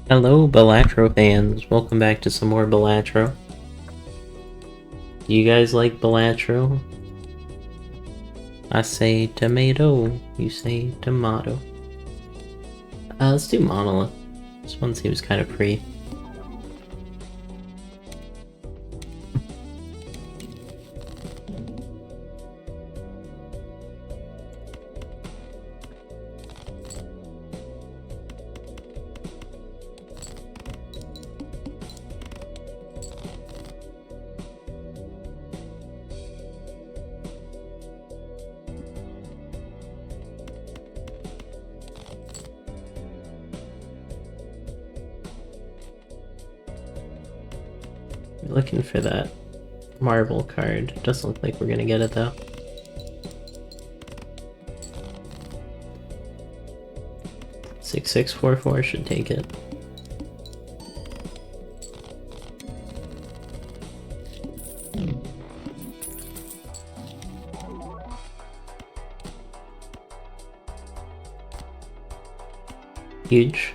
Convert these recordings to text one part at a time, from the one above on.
Hello, Balatro fans. Welcome back to some more Balatro. You guys like Balatro? I say tomato, you say tomato. Let's do Monolith. This one seems kind of free. Looking for that marble card. Doesn't look like we're gonna get it though. $6644 should take it. Huge.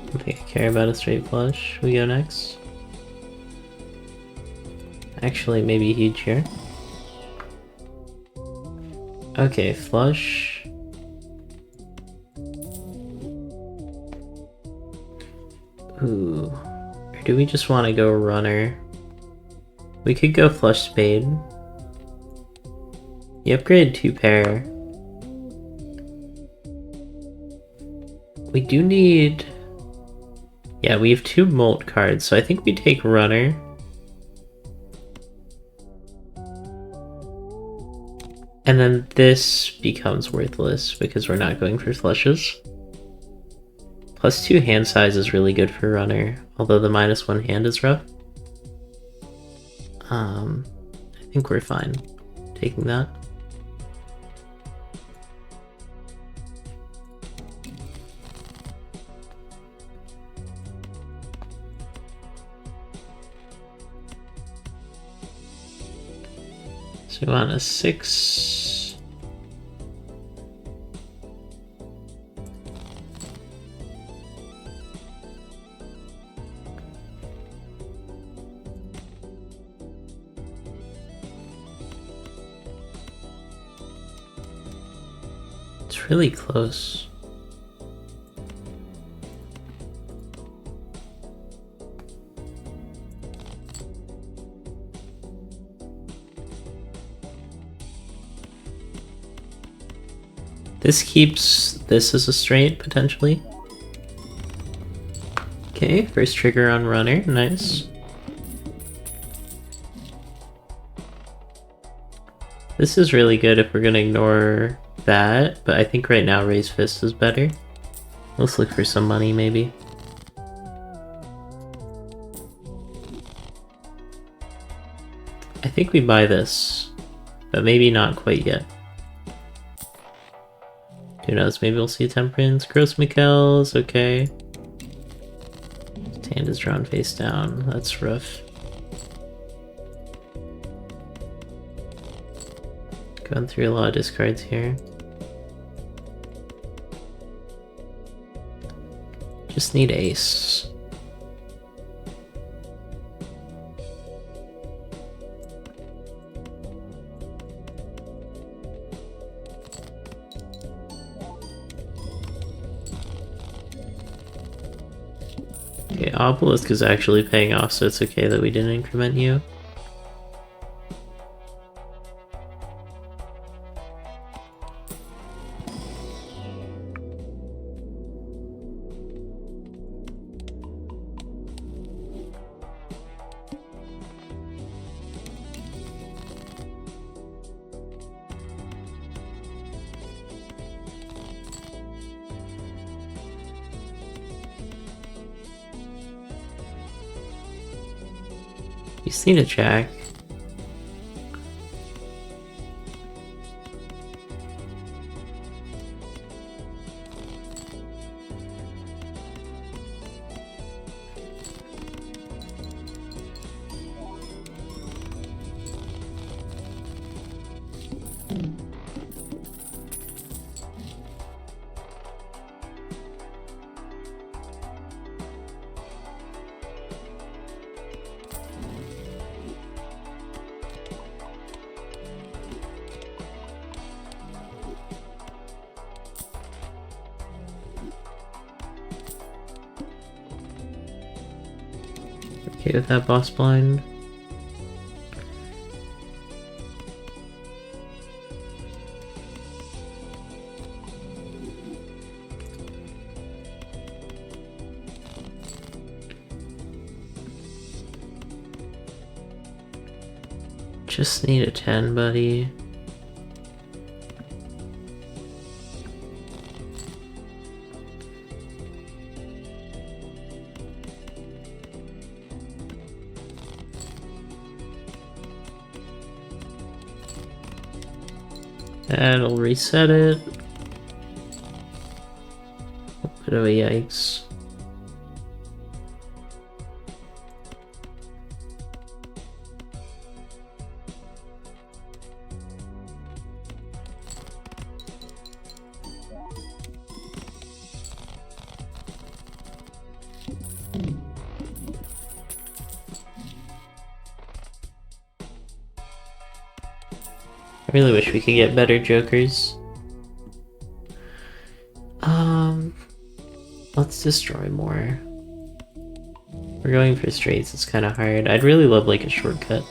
I don't think I care about a straight flush. We go next. Actually, maybe huge here. Okay, flush. Ooh. Or do we just want to go runner? We could go flush spade. You upgrade 2 pair. We do need... Yeah, we have 2 molt cards, so I think we take runner. And then this becomes worthless because we're not going for flushes. +2 hand size is really good for runner, although the -1 hand is rough. I think we're fine taking that. So we want a 6. It's really close. This keeps this as a straight, potentially. Okay, first trigger on runner, nice. This is really good if we're gonna ignore that, but I think right now raise fist is better. Let's look for some money, maybe. I think we buy this, but maybe not quite yet. Who knows, maybe we'll see a temperance. Gross Mikkel's, okay. His hand is drawn face down, that's rough. Going through a lot of discards here. Just need ace. Okay, Obelisk is actually paying off, so it's okay that we didn't increment you. You just need a jack. Okay with that boss blind. Just need a 10, buddy. That'll reset it. A bit of a yikes. I really wish we could get better jokers. Let's destroy more. We're going for straights, it's kind of hard. I'd really love like a shortcut.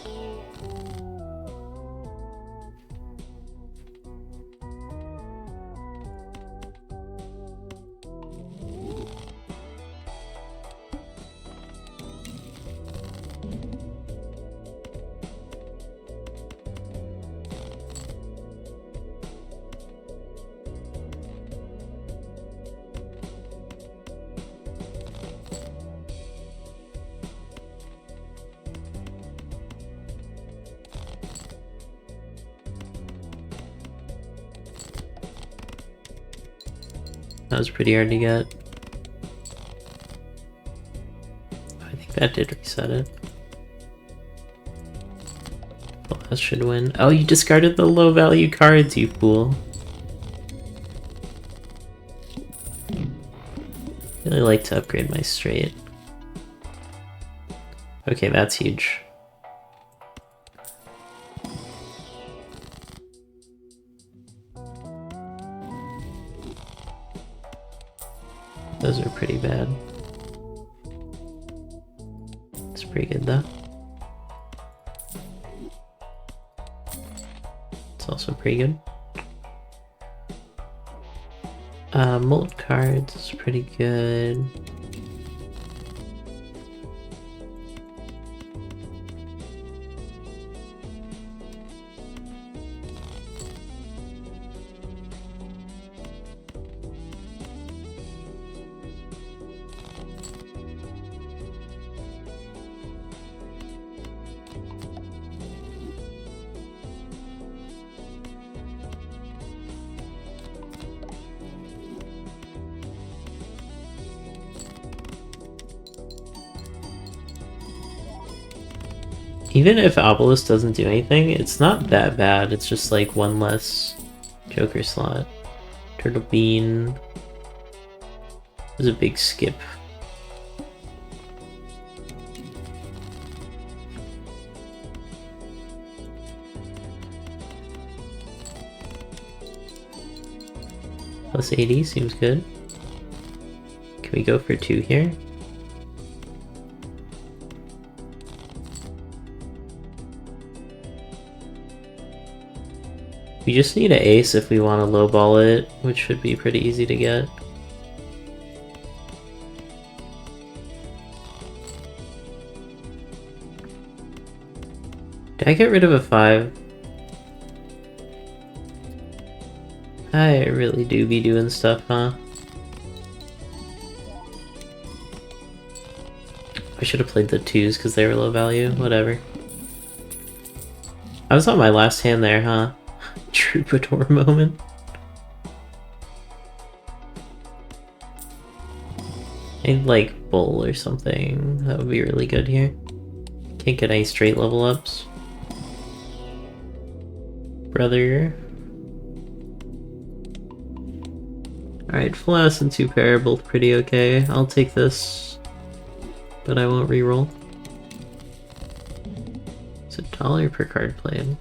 That was pretty hard to get. I think that did reset it. Well, that should win. Oh, you discarded the low value cards, you fool. Really like to upgrade my straight. Okay, that's huge. Those are pretty bad. It's pretty good though. It's also pretty good. Molt cards is pretty good. Even if Obelisk doesn't do anything, it's not that bad. It's just like one less Joker slot. Turtle Bean was a big skip. Plus 80 seems good. Can we go for 2 here? We just need an ace if we want to lowball it, which should be pretty easy to get. Did I get rid of a 5? I really do be doing stuff, huh? I should have played the 2s because they were low value, whatever. I was on my last hand there, huh? Troubadour moment. I'd like bull or something. That would be really good here. Can't get any straight level ups. Brother. Alright, Flask and 2 pair, both pretty okay. I'll take this, but I won't reroll. It's $1 per card played.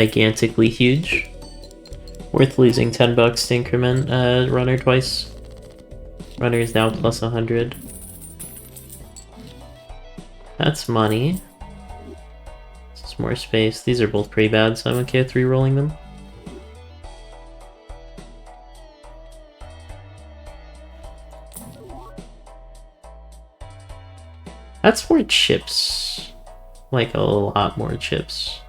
gigantically huge. Worth losing 10 bucks to increment runner twice. Runner is now plus 100. That's money. This is more space. These are both pretty bad, so I'm okay with re-rolling them. That's more chips. Like a lot more chips.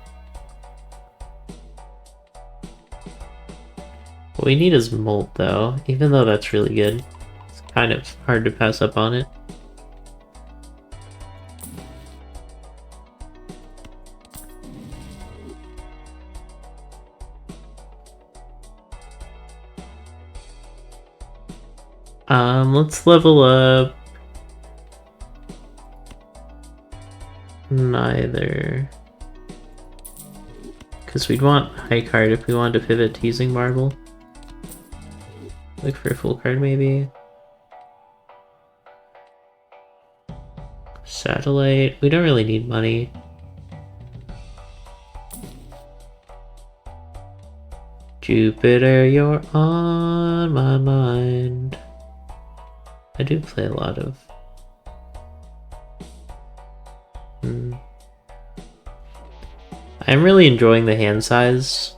What we need is Molt though, even though that's really good. It's kind of hard to pass up on it. Let's level up neither. Because we'd want high card if we wanted to pivot to using marble. Look for a full card maybe. Satellite. We don't really need money. Jupiter, you're on my mind. I do play a lot of... I'm really enjoying the hand size.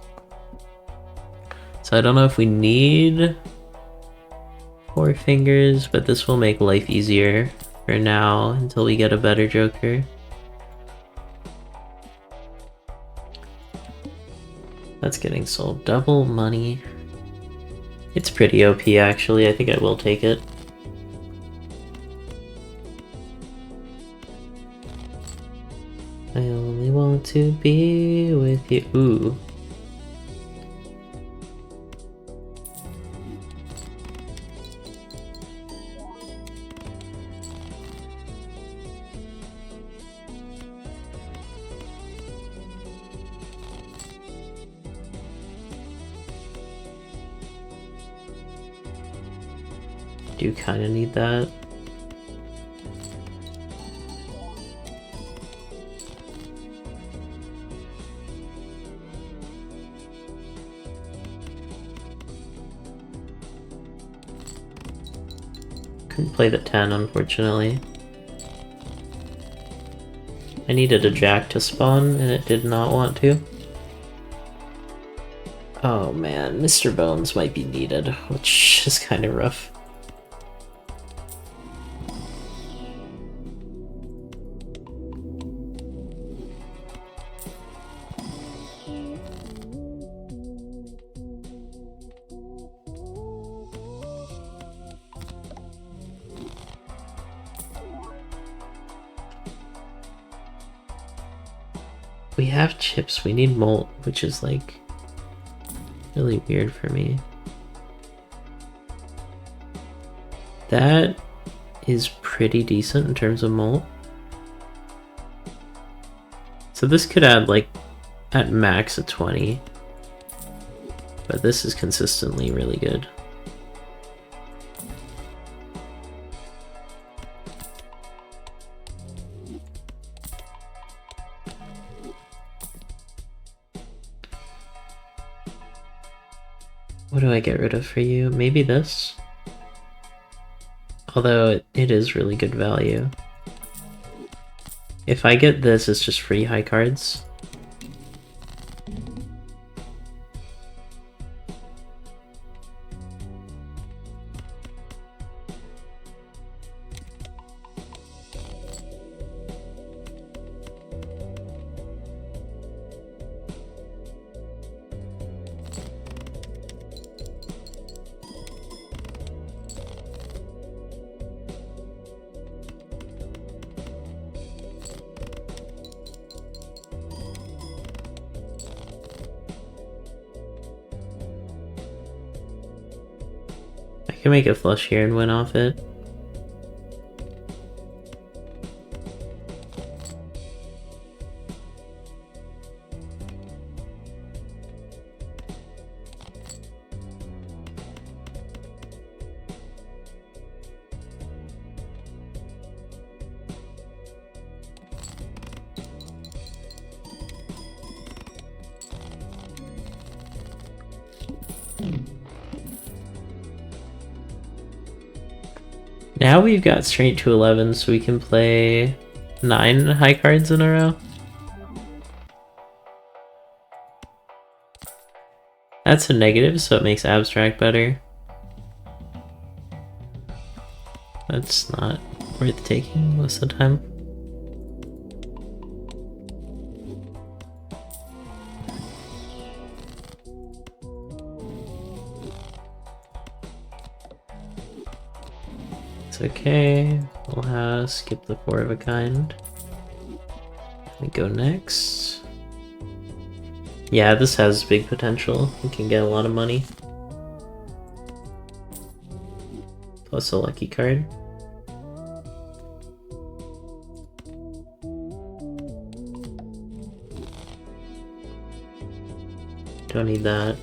So I don't know if we need 4 fingers, but this will make life easier for now until we get a better Joker. That's getting sold. Double money. It's pretty OP actually. I think I will take it. I only want to be with you. Ooh. Do kind of need that. Couldn't play the 10, unfortunately. I needed a jack to spawn, and it did not want to. Oh man, Mr. Bones might be needed, which is kind of rough. We have chips, we need Molt, which is like really weird for me. That is pretty decent in terms of Molt. So this could add like at max a 20, but this is consistently really good. What do I get rid of for you? Maybe this? Although it is really good value. If I get this, it's just free high cards. I can make a flush here and win off it. Now we've got straight to 11, so we can play 9 high cards in a row. That's a negative, so it makes abstract better. That's not worth taking most of the time. It's okay. We'll skip the 4 of a kind. We go next. Yeah, this has big potential. We can get a lot of money. Plus a lucky card. Don't need that.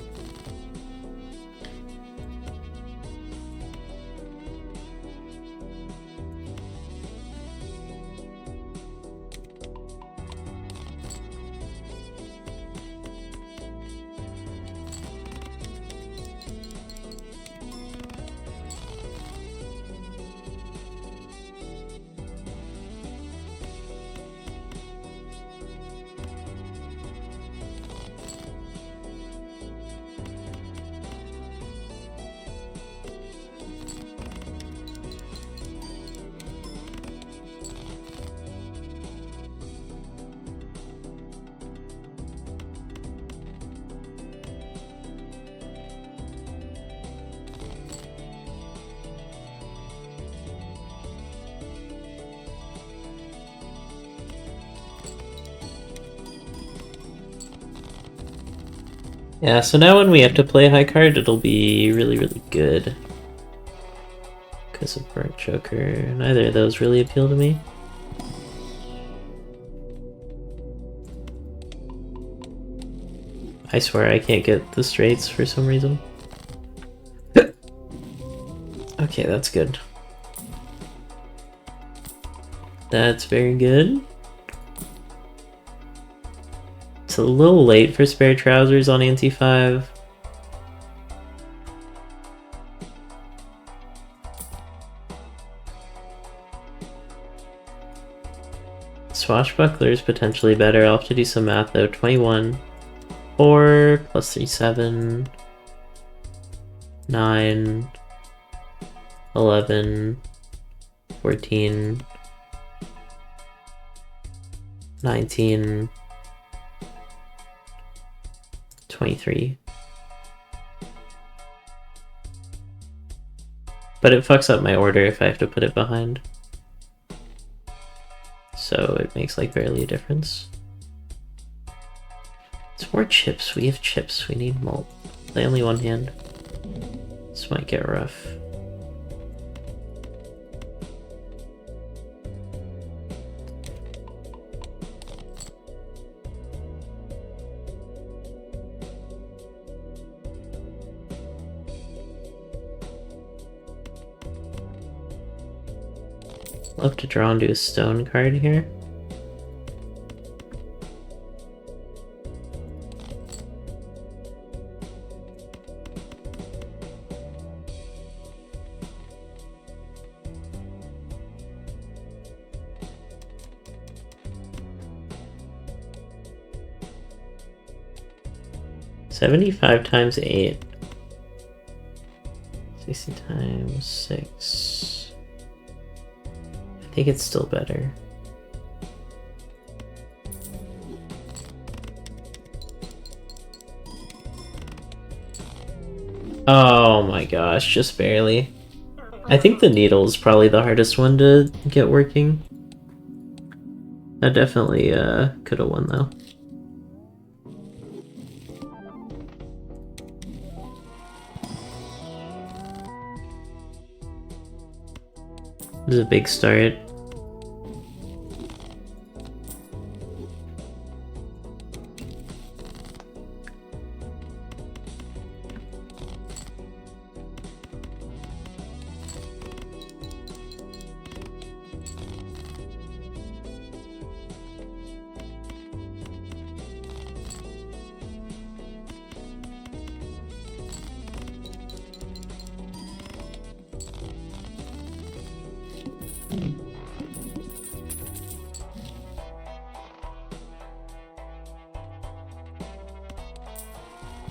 Yeah, so now when we have to play a high card, it'll be really, really good. Because of Burnt Joker. Neither of those really appeal to me. I swear I can't get the straights for some reason. Okay, that's good. That's very good. It's a little late for spare trousers on ante 5. Swashbuckler is potentially better. I'll have to do some math though. 21, 4, plus 3, 7, 9, 11, 14, 19, 23. But it fucks up my order if I have to put it behind. So it makes like barely a difference. It's more chips. We have chips. We need malt. Play only one hand. This might get rough. Love to draw into a stone card here. $75 times 8. 60 times 6. I think it's still better. Oh my gosh, just barely. I think the needle is probably the hardest one to get working. I definitely could have won though. This is a big start.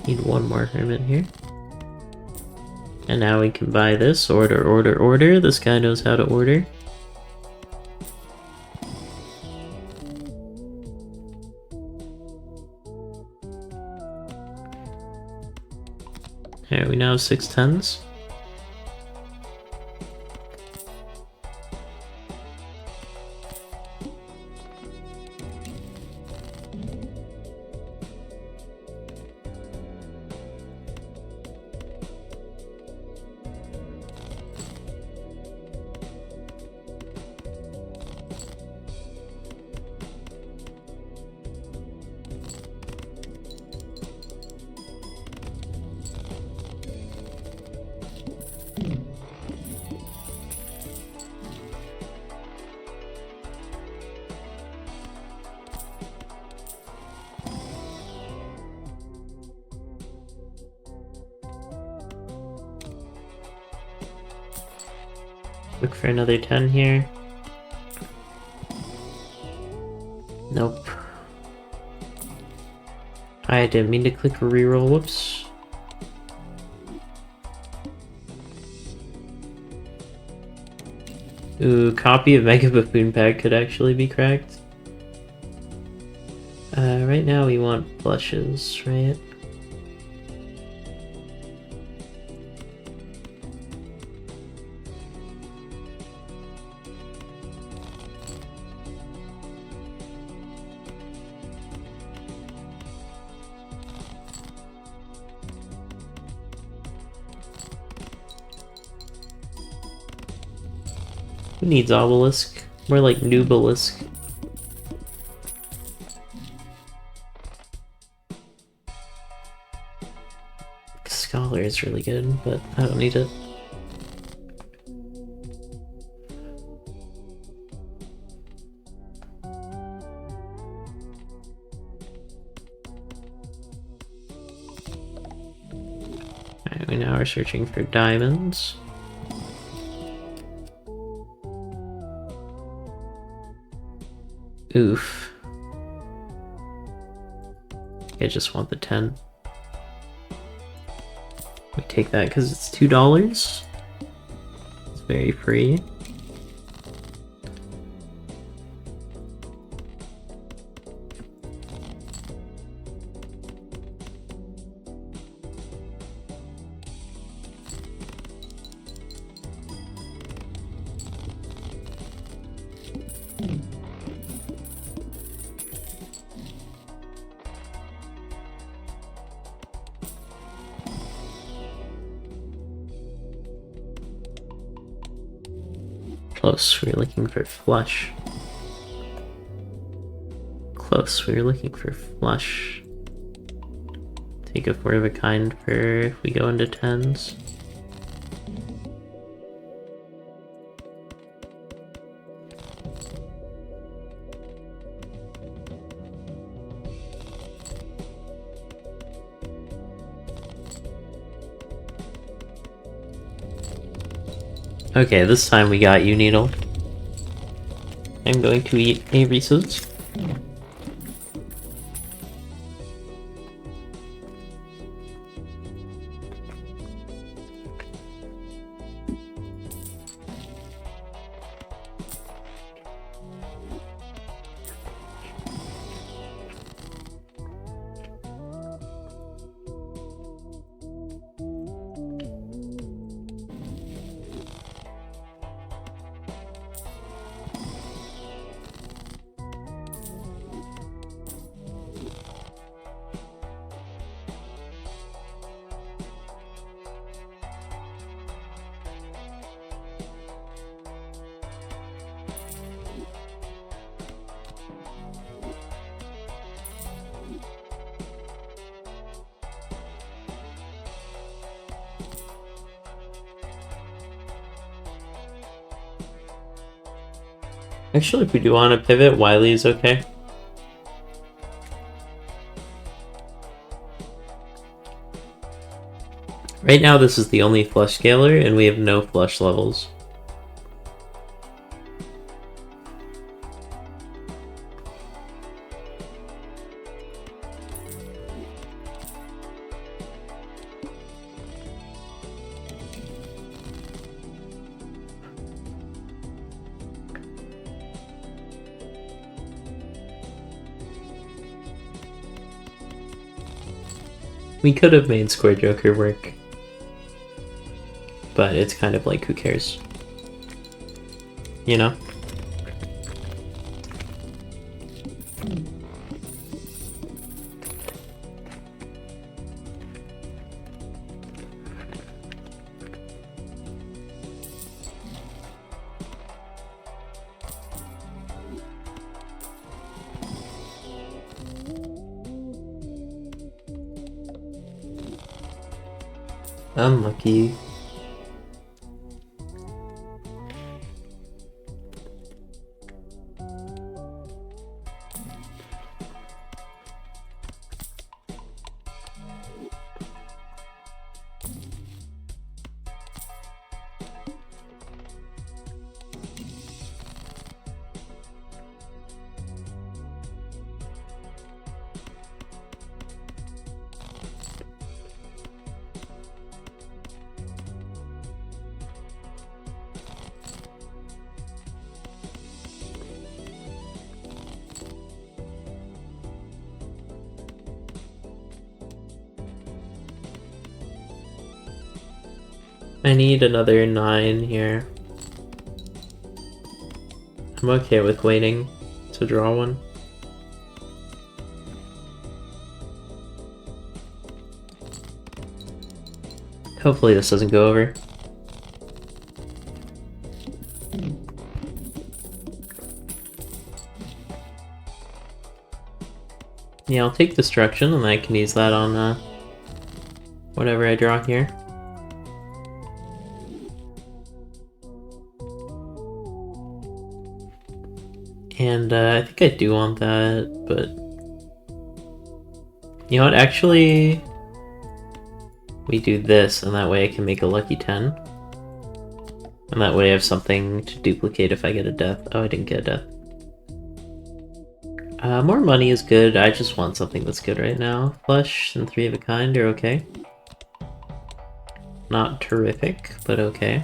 Need one more hermit here. And now we can buy this. Order, order, order. This guy knows how to order. Alright, we now have 6 10s. Look for another 10 here. Nope. I didn't mean to click reroll, whoops. Ooh, copy of Mega Buffoon Pack could actually be cracked. Right now we want blushes, right? Who needs obelisk? More like nubelisk. Scholar is really good, but I don't need it. Alright, we now are searching for diamonds. Oof. I just want the 10. We take that because it's $2. It's very free. Close, we were looking for flush. Close, we were looking for flush. Take a 4 of a kind for if we go into 10s. Okay, this time we got you, Needle. I'm going to eat a Reese's. Actually, if we do want to pivot, Wily is okay. Right now, this is the only flush scaler, and we have no flush levels. We could have made Square Joker work. But it's kind of like, who cares? You know? Unlucky. I need another 9 here. I'm okay with waiting to draw one. Hopefully this doesn't go over. Yeah, I'll take Destruction and I can use that on whatever I draw here. And I think I do want that, but... You know what, actually... We do this, and that way I can make a lucky 10. And that way I have something to duplicate if I get a death. Oh, I didn't get a death. More money is good, I just want something that's good right now. Flush and 3 of a kind are okay. Not terrific, but okay.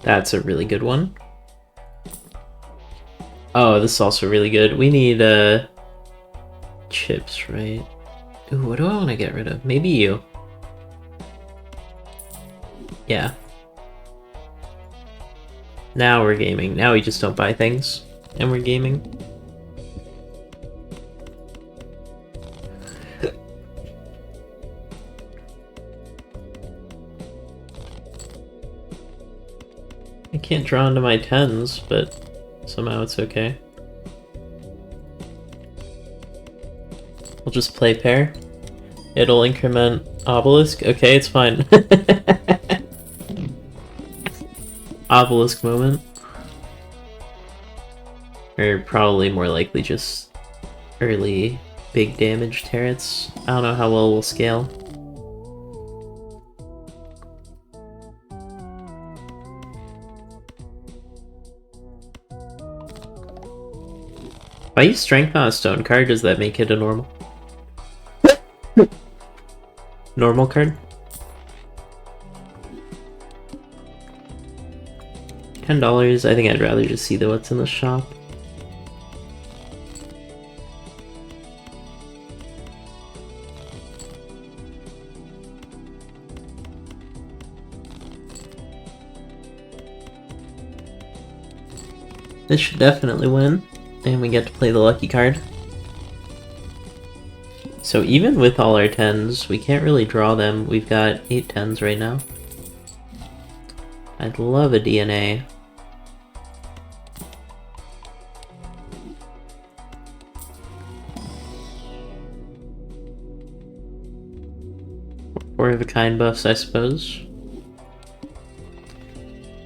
That's a really good one. Oh, this is also really good. We need chips, right? Ooh, what do I want to get rid of? Maybe you. Yeah. Now we're gaming. Now we just don't buy things, and we're gaming. I can't draw into my 10s, but somehow it's okay. We'll just play pair. It'll increment obelisk. Okay, it's fine. Obelisk moment. Or probably more likely just early big damage turrets. I don't know how well we'll scale. If I use strength on a stone card, does that make it a normal? Normal card? $10, I think I'd rather just see what's in the shop. This should definitely win. And we get to play the lucky card. So even with all our 10s, we can't really draw them. We've got 8 10s right now. I'd love a DNA. Four of a kind buffs, I suppose.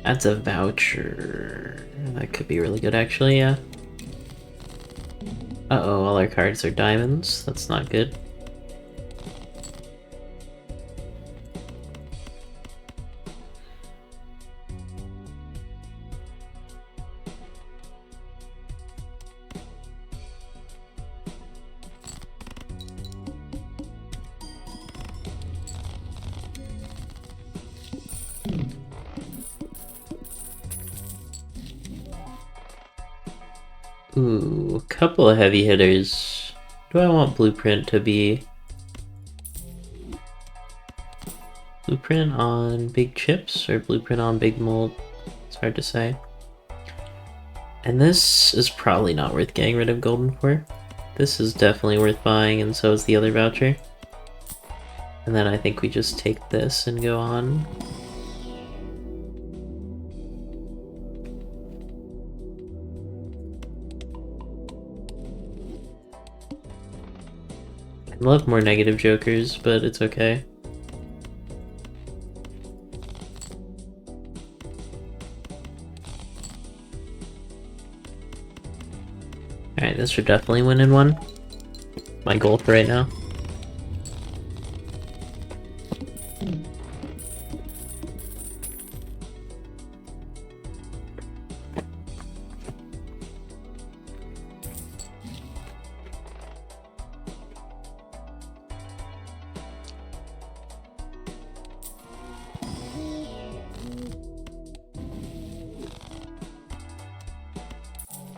That's a voucher. That could be really good, actually, yeah. Uh-oh, all our cards are diamonds. That's not good. Ooh, a couple of heavy hitters. Do I want Blueprint to be... Blueprint on big chips or Blueprint on big mold? It's hard to say. And this is probably not worth getting rid of Golden for. This is definitely worth buying, and so is the other voucher. And then I think we just take this and go on. I'd love more negative jokers, but it's okay. Alright, this should definitely win in one. My goal for right now.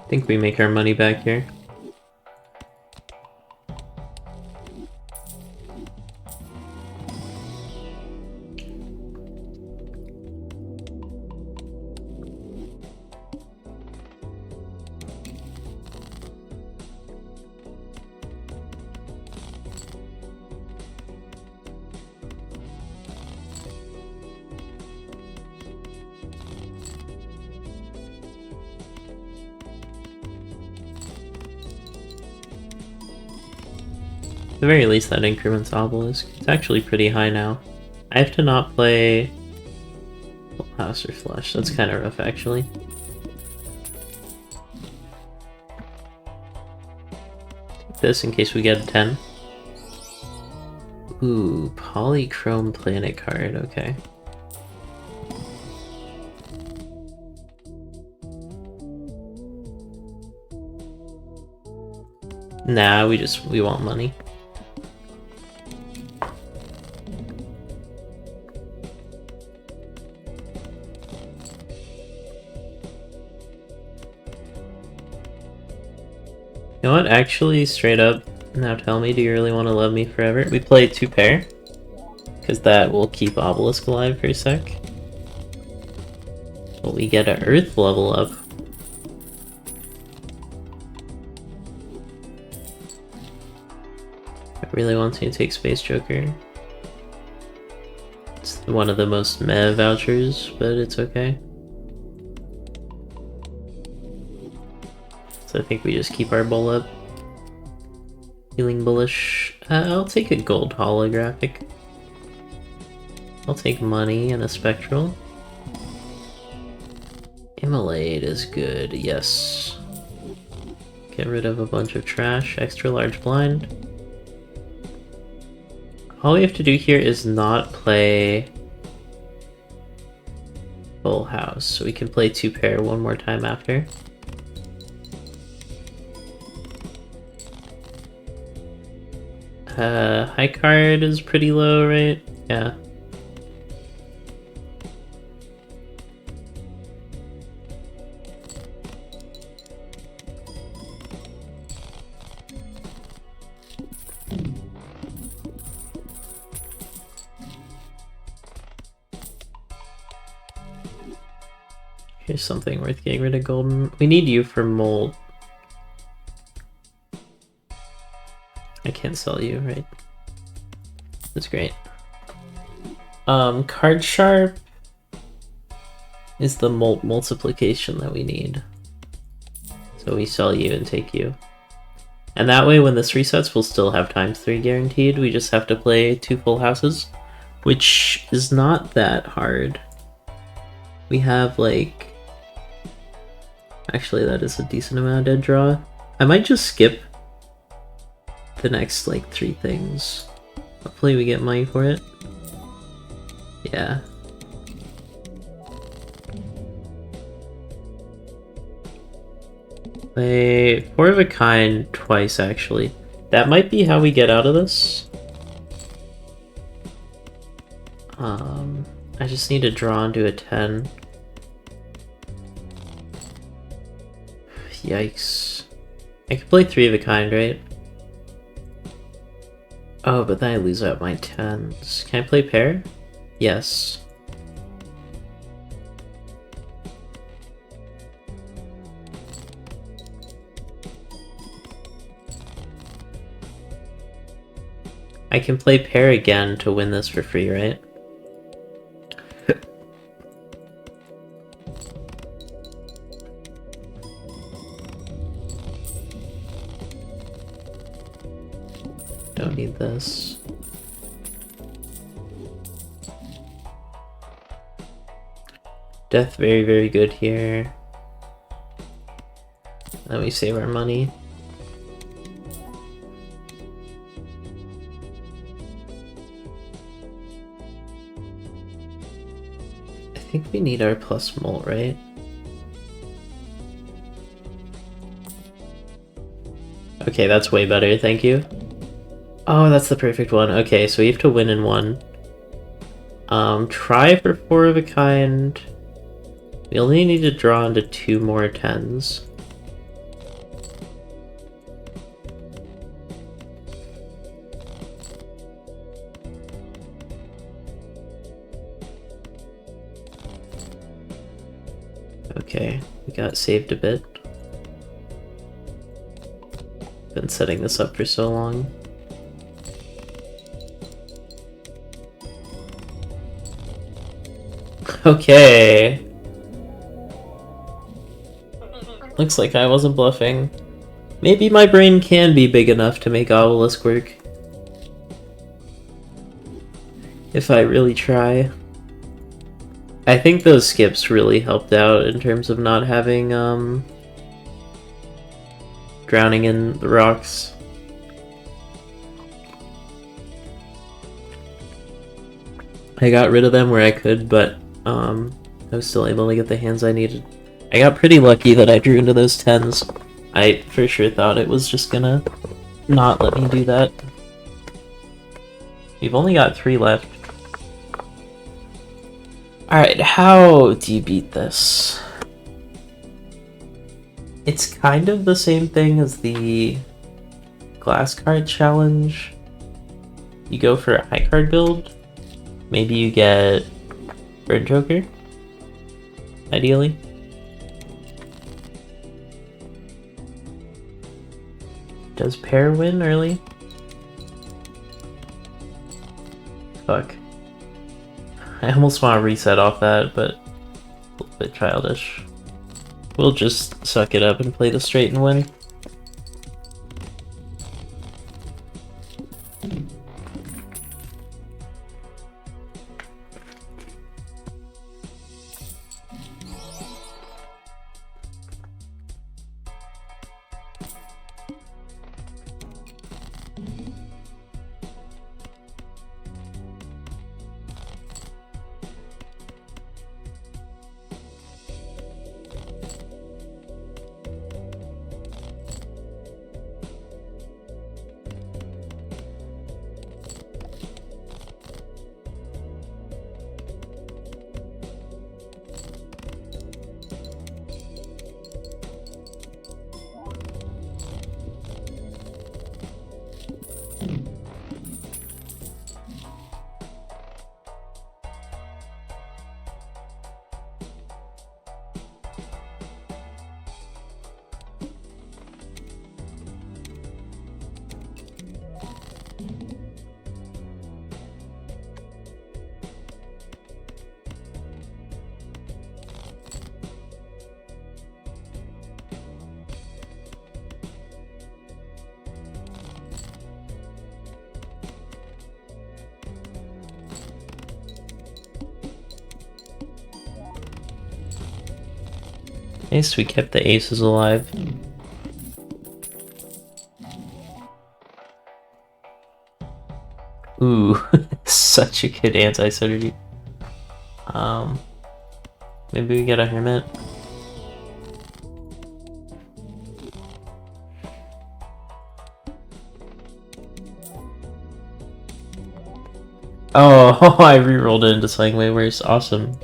I think we make our money back here. At the very least, that increments Obelisk. It's actually pretty high now. I have to not play Full House or Flush. That's kind of rough, actually. Take this in case we get a 10. Ooh, Polychrome Planet card, okay. Nah, we want money. You know what? Actually, straight up, now tell me, do you really want to love me forever? We play 2 pair, because that will keep Obelisk alive for a sec. But we get an Earth level up. It really wants me to take Space Joker. It's one of the most meh vouchers, but it's okay. So I think we just keep our bull up. Feeling bullish. I'll take a gold holographic. I'll take money and a spectral. Immolate is good, yes. Get rid of a bunch of trash. Extra large blind. All we have to do here is not play Full House, so we can play 2 pair one more time after. High card is pretty low, right? Yeah. Here's something worth getting rid of golden. We need you for mold. I can't sell you, right? That's great. Card Sharp is the multiplication that we need. So we sell you and take you. And that way when this resets, we'll still have ×3 guaranteed. We just have to play 2 full houses, which is not that hard. We have like... Actually, that is a decent amount of dead draw. I might just skip the next like 3 things. Hopefully we get money for it. Yeah. Play 4 of a kind twice, actually. That might be how we get out of this. I just need to draw into a 10. Yikes. I could play 3 of a kind, right? Oh, but then I lose out my 10s. Can I play pair? Yes. I can play pair again to win this for free, right? Don't need this. Death very, very good here. Then we save our money. I think we need our plus molt, right? Okay, that's way better, thank you. Oh, that's the perfect one. Okay, so we have to win in one. Try for 4 of a kind. We only need to draw into 2 more 10s. Okay, we got saved a bit. Been setting this up for so long. Okay. Looks like I wasn't bluffing. Maybe my brain can be big enough to make Obelisk work. If I really try. I think those skips really helped out in terms of not having, drowning in the rocks. I got rid of them where I could, but I was still able to get the hands I needed. I got pretty lucky that I drew into those 10s. I for sure thought it was just gonna not let me do that. We've only got 3 left. Alright, how do you beat this? It's kind of the same thing as the glass card challenge. You go for a high card build. Maybe you get Burn Joker, ideally. Does pair win early? Fuck. I almost want to reset off that, but a little bit childish. We'll just suck it up and play the straight and win. Nice, we kept the aces alive. Ooh, such a good anti-synergy. Maybe we get a hermit. Oh, I rerolled it into something way worse. Awesome.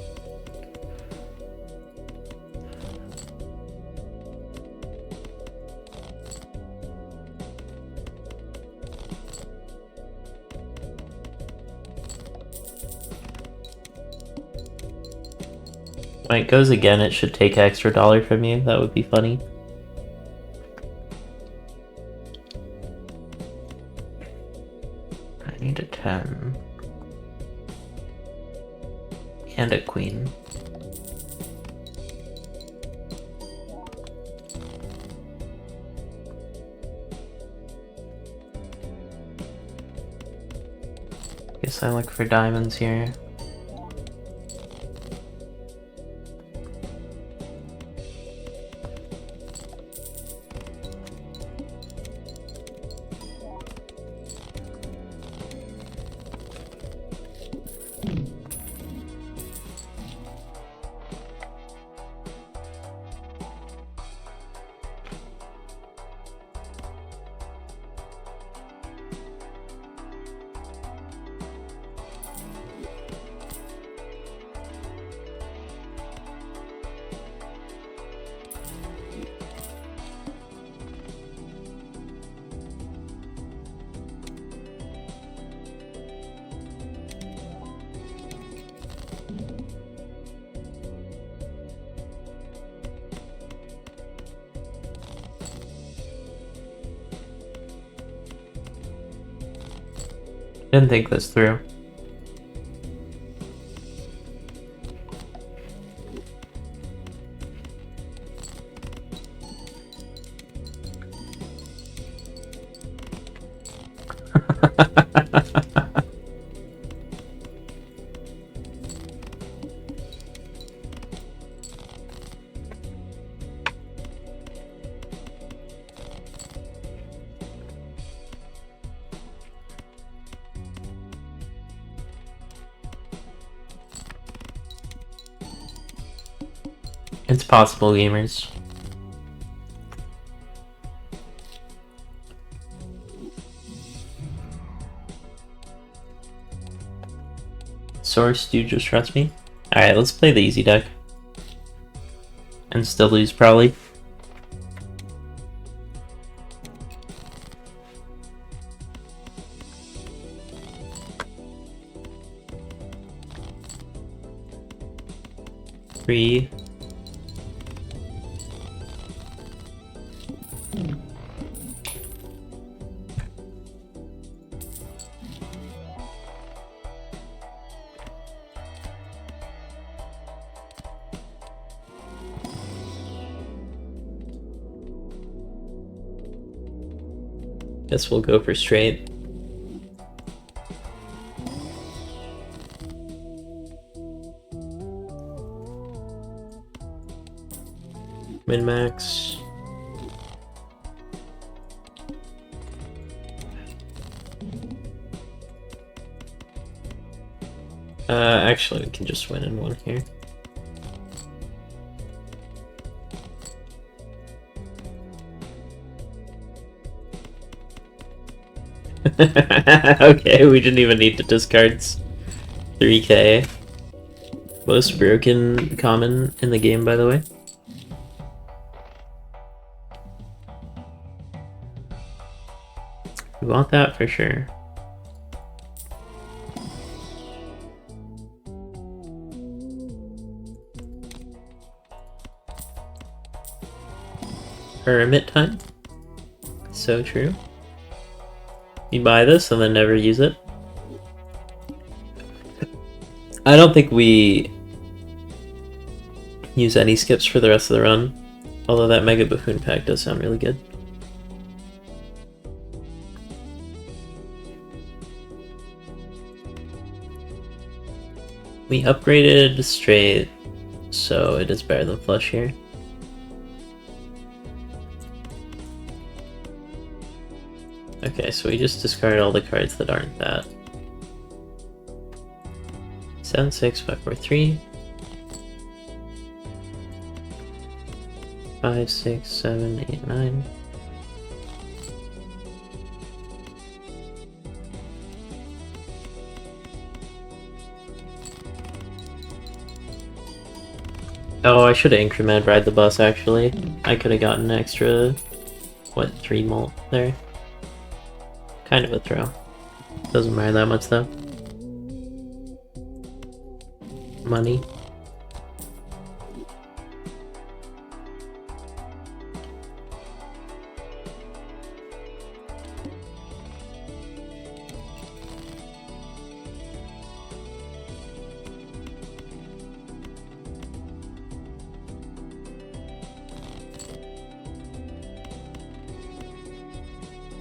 When it goes again, it should take extra dollar from you. That would be funny. I need a 10. And a queen. Guess I look for diamonds here. Didn't think this through. It's possible, gamers. Source, do you just trust me? Alright, let's play the easy deck. And still lose, probably. Three. Guess we'll go for straight. Min-max. Actually, we can just win in one here. Okay, we didn't even need to discard 3k. Most broken common in the game, by the way. We want that for sure. Hermit time. So true. You buy this and then never use it. I don't think we use any skips for the rest of the run, although that Mega Buffoon pack does sound really good. We upgraded straight, so it is better than flush here. Okay, so we just discard all the cards that aren't that. 7, 6, 5, 4, 3. 5, 6, 7, 8, 9. Oh, I should have incremented ride the bus actually. I could have gotten an extra, what, 3 molt there? Kind of a throw. Doesn't matter that much though. Money.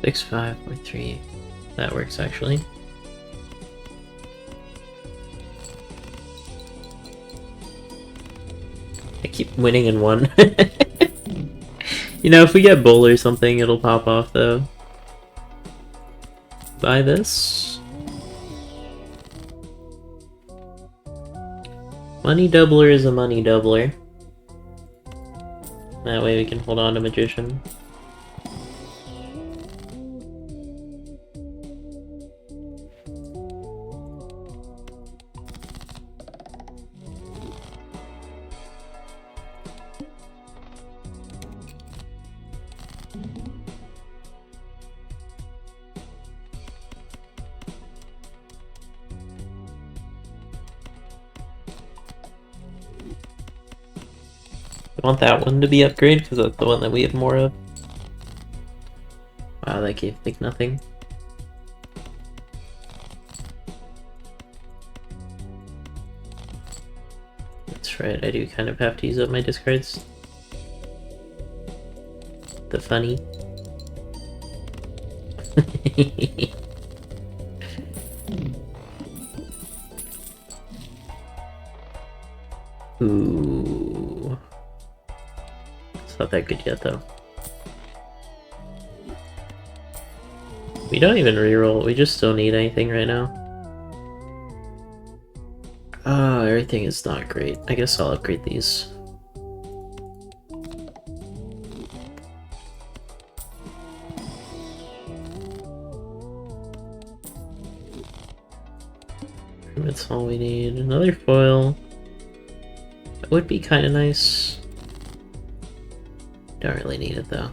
6, 5, 4, 3. That works actually. I keep winning in one. You know, if we get bull or something, it'll pop off though. Buy this. Money doubler is a money doubler. That way we can hold on to Magician. I want that one to be upgraded because that's the one that we have more of. Wow, that gave Big nothing. That's right, I do kind of have to use up my discards. The funny. Ooh. It's not that good yet, though. We don't even reroll, we just don't need anything right now. Everything is not great. I guess I'll upgrade these. That's all we need. Another foil. That would be kind of nice. Don't really need it though.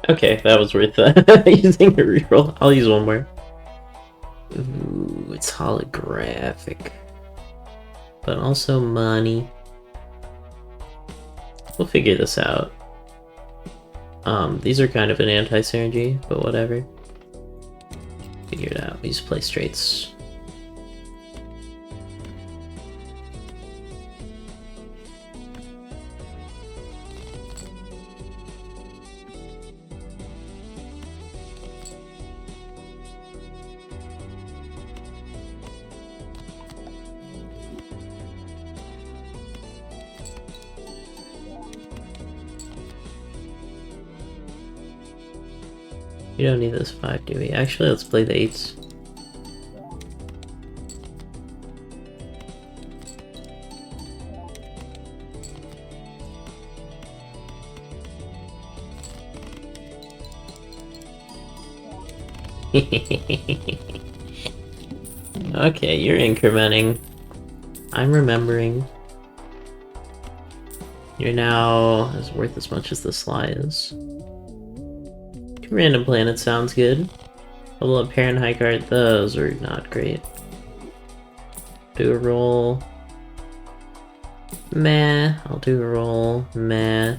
Okay, that was worth using a reroll. I'll use one more. Ooh, it's holographic. But also money. We'll figure this out. These are kind of an anti-synergy, but whatever. Figure it out. We just play straights. We don't need this 5, do we? Actually, let's play the 8s. Okay, you're incrementing. I'm remembering. You're now as worth as much as the Sly is. Random planet sounds good. Level up Parent High Card, those are not great. Do a roll. Meh. I'll do a roll. Meh.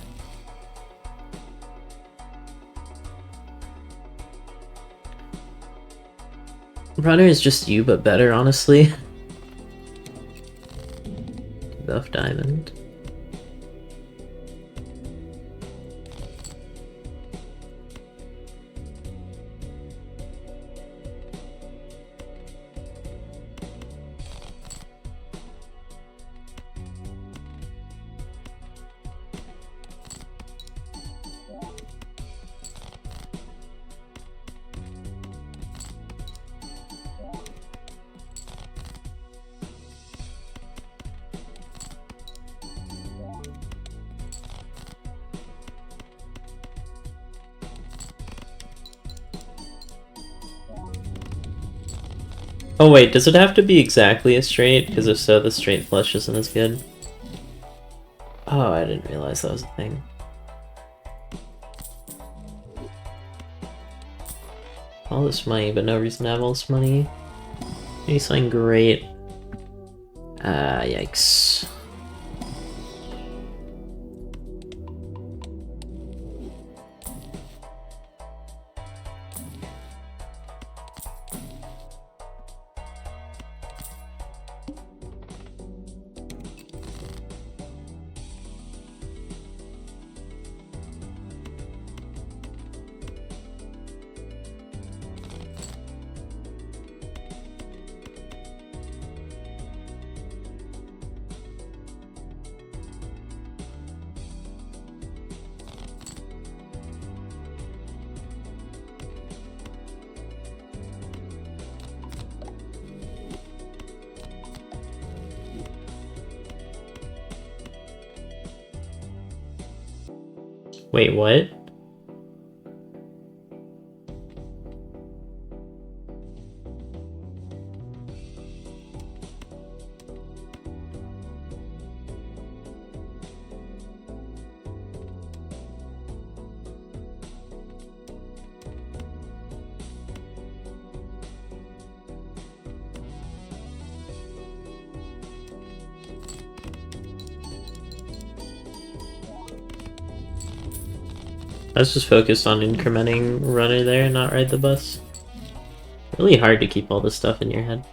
Runner is just you, but better, honestly. Buff Diamond. Oh wait, does it have to be exactly a straight? Because if so, the straight flush isn't as good. Oh, I didn't realize that was a thing. All this money, but no reason to have all this money. Maybe something great. Yikes. Wait, what? I was just focused on incrementing runner there, not ride the bus. Really hard to keep all this stuff in your head.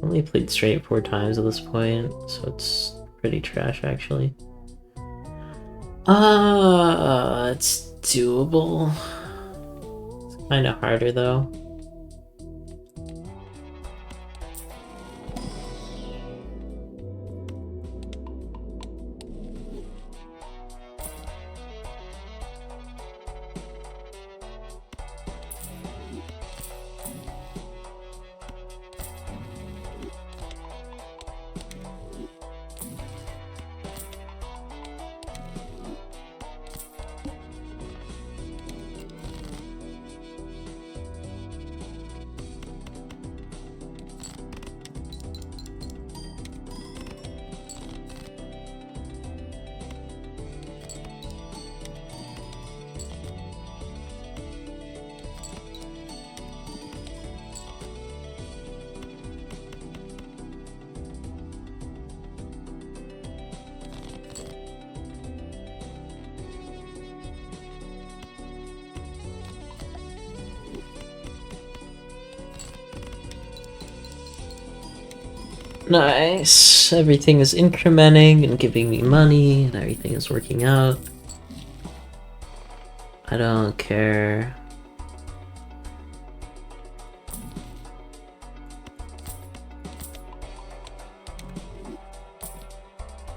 Only played straight 4 times at this point, so it's pretty trash actually. It's doable. It's kind of harder though. Nice. Everything is incrementing and giving me money, and everything is working out. I don't care.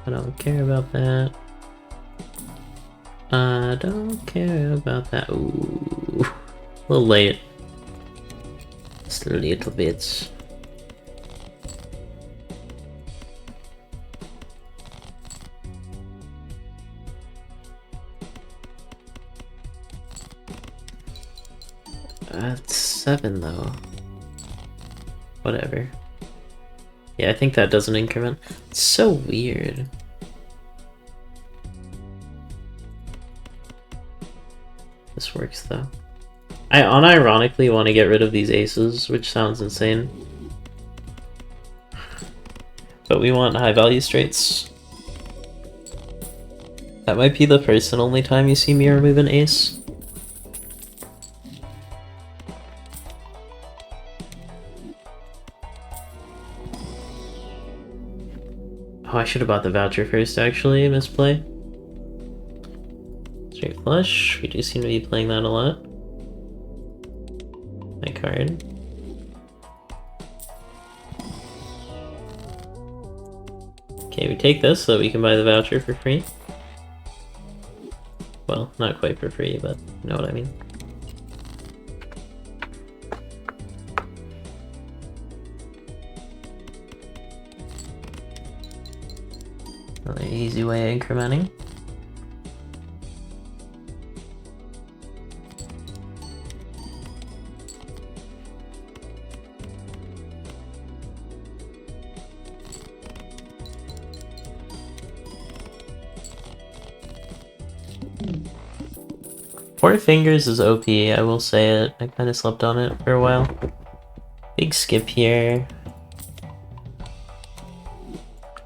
I don't care about that. I don't care about that. Ooh. A little late. Just a little bit. That's 7 though. Whatever. Yeah, I think that doesn't increment. It's so weird. This works though. I unironically want to get rid of these aces, which sounds insane. But we want high value straights. That might be the first and only time you see me remove an ace. Oh, I should have bought the voucher first, actually. Misplay. Straight flush. We do seem to be playing that a lot. My card. Okay, we take this so that we can buy the voucher for free. Well, not quite for free, but you know what I mean. Another easy way of incrementing. Four Fingers is OP, I will say it. I kind of slept on it for a while. Big skip here.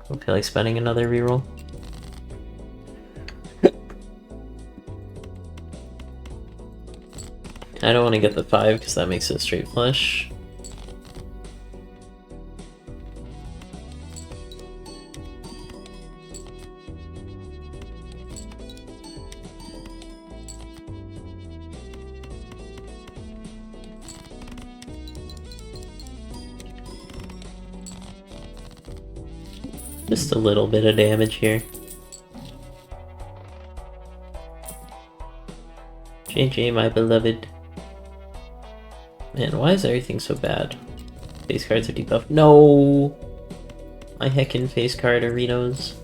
Don't feel like spending another reroll. I don't want to get the 5 because that makes it a straight flush. Just a little bit of damage here. JJ, my beloved. Man, why is everything so bad? Face cards are debuffed. No! My heckin' face card arenos.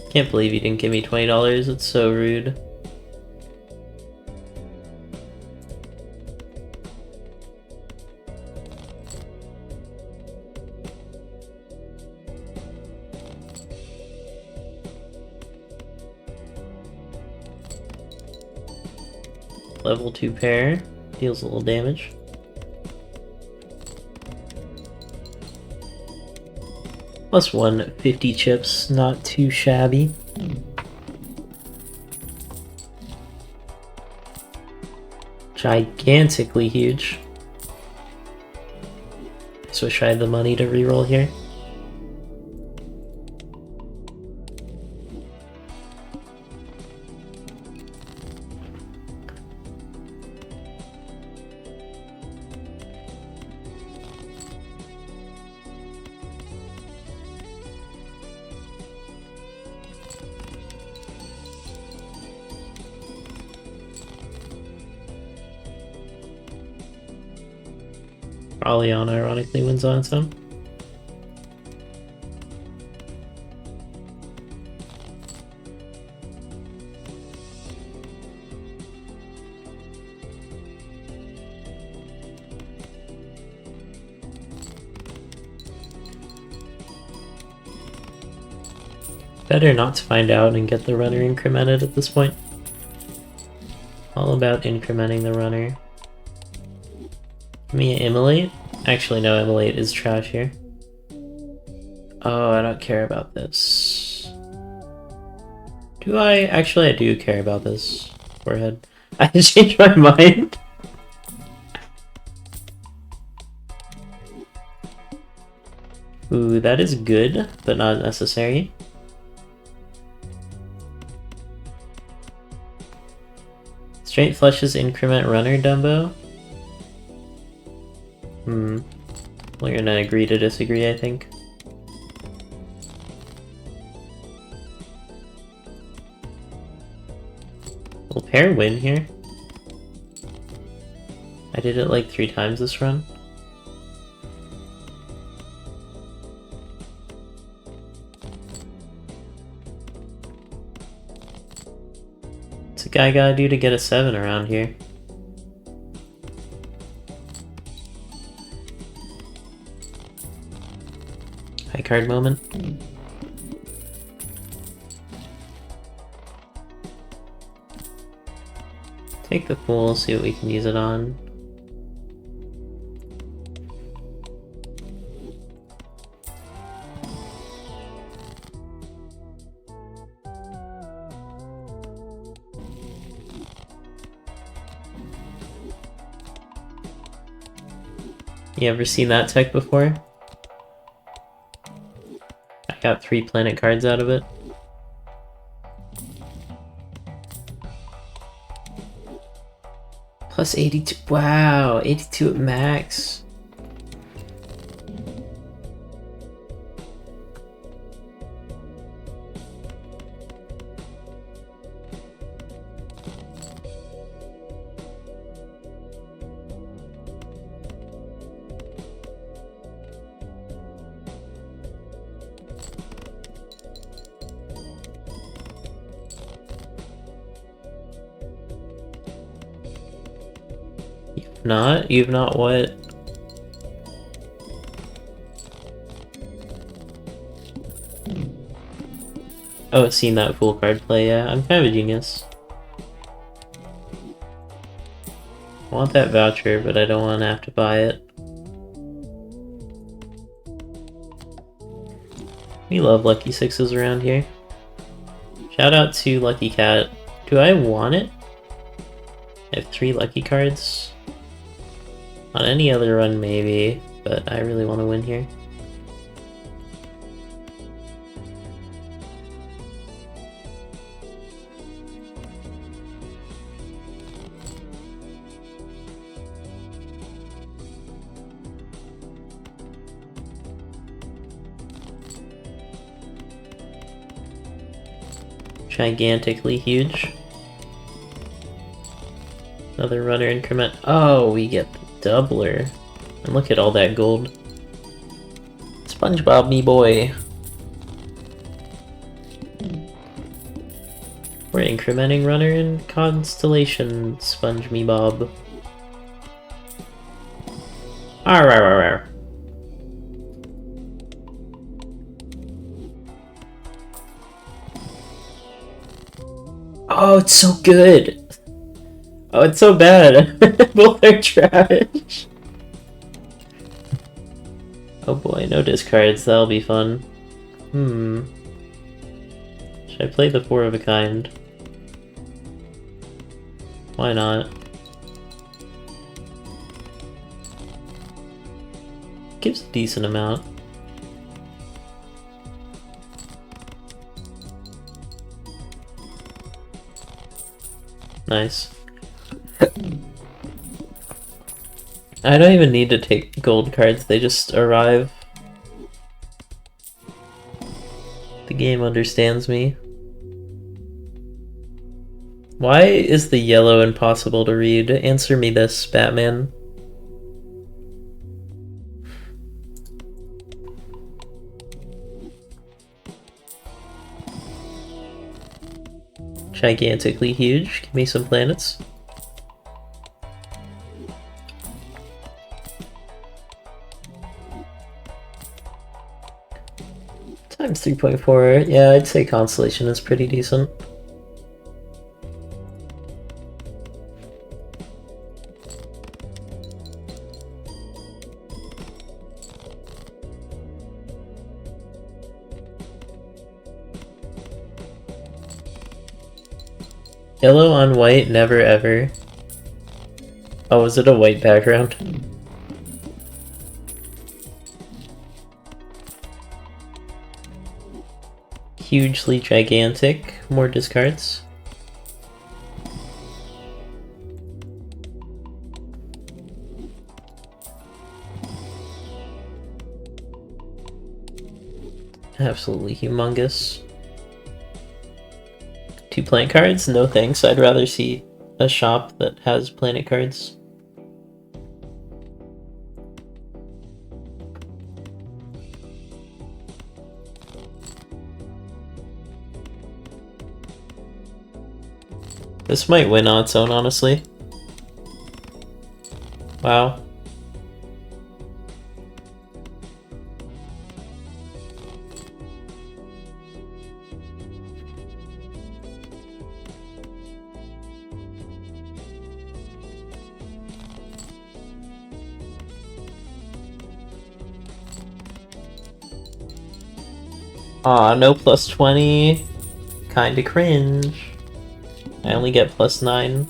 Can't believe you didn't give me $20. It's so rude. Level 2 pair, deals a little damage. Plus 150 chips, not too shabby. Gigantically huge. So wish I had the money to reroll here. Raleigh ironically wins on its own. Better not to find out and get the runner incremented at this point. All about incrementing the runner. Give me an Immolate? Actually, no, Immolate is trash here. Oh, I don't care about this. Do I? Actually, I do care about this. Forehead. I changed my mind. Ooh, that is good, but not necessary. Straight flushes increment runner, Dumbo? We're gonna agree to disagree, I think. Will pair win here? I did it like 3 times this run. What's a guy gotta do to get a 7 around here? High card moment. Take the Fool, see what we can use it on. You ever seen that tech before? I got 3 planet cards out of it. Plus 82, wow, 82 at max. You've not what? Oh, seen that Fool card play, yeah. I'm kind of a genius. I want that voucher, but I don't want to have to buy it. We love Lucky Sixes around here. Shout out to Lucky Cat. Do I want it? I have 3 lucky cards. On any other run, maybe, but I really want to win here. Gigantically huge. Another runner increment. Oh, we get the doubler. And look at all that gold. SpongeBob, me boy. We're incrementing runner in Constellation, Sponge me Bob. Arr. Oh, it's so good! Oh, it's so bad! Both are trash! Oh boy, no discards, that'll be fun. Should I play the 4 of a kind? Why not? Gives a decent amount. Nice. I don't even need to take gold cards, they just arrive. The game understands me. Why is the yellow impossible to read? Answer me this, Batman. Gigantically huge. Give me some planets. Times 3.4. Yeah, I'd say Constellation is pretty decent. Yellow on white, never ever. Oh, was it a white background? Hugely gigantic. More discards. Absolutely humongous. 2 planet cards? No thanks, I'd rather see a shop that has planet cards. This might win on its own, honestly. Wow. Aw, no plus 20. Kinda cringe. I only get plus 9.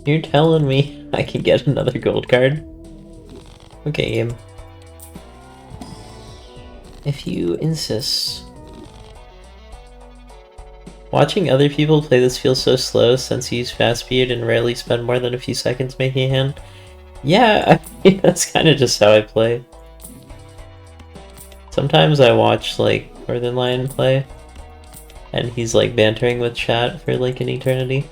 You're telling me I can get another gold card? Okay, game. If you insist. Watching other people play this feels so slow since you use fast speed and rarely spend more than a few seconds making a hand. Yeah, I mean, that's kind of just how I play. Sometimes I watch, like, Northern Lion play, and he's, like, bantering with chat for, like, an eternity.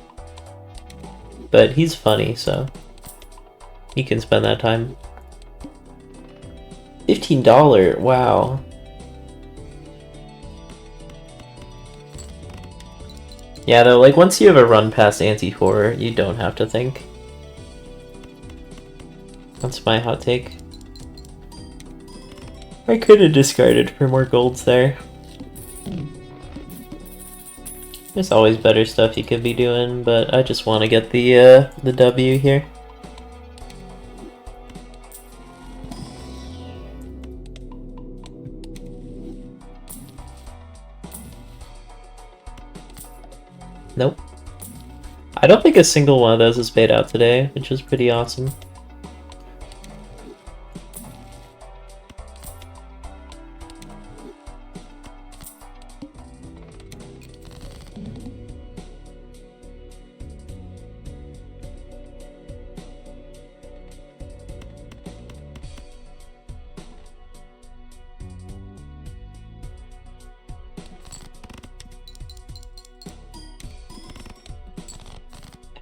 But he's funny, so he can spend that time. $15, wow. Yeah, though, like, once you have a run past anti-horror, you don't have to think. That's my hot take. I could have discarded for more golds there. There's always better stuff you could be doing, but I just want to get the W here. Nope. I don't think a single one of those is paid out today, which is pretty awesome.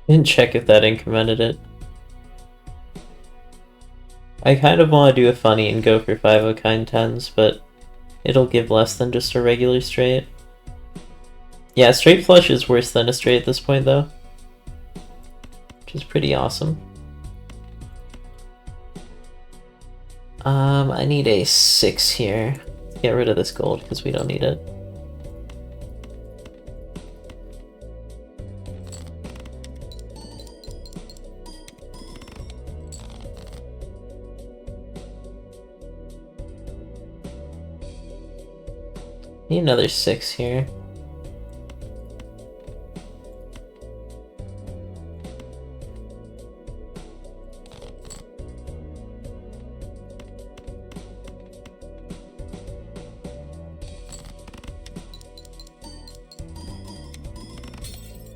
Didn't check if that incremented it. I kind of want to do a funny and go for 5 of kind 10s, but it'll give less than just a regular straight. Yeah, straight flush is worse than a straight at this point though, which is pretty awesome. I need a 6 here. Get rid of this gold because we don't need it. Need another 6 here.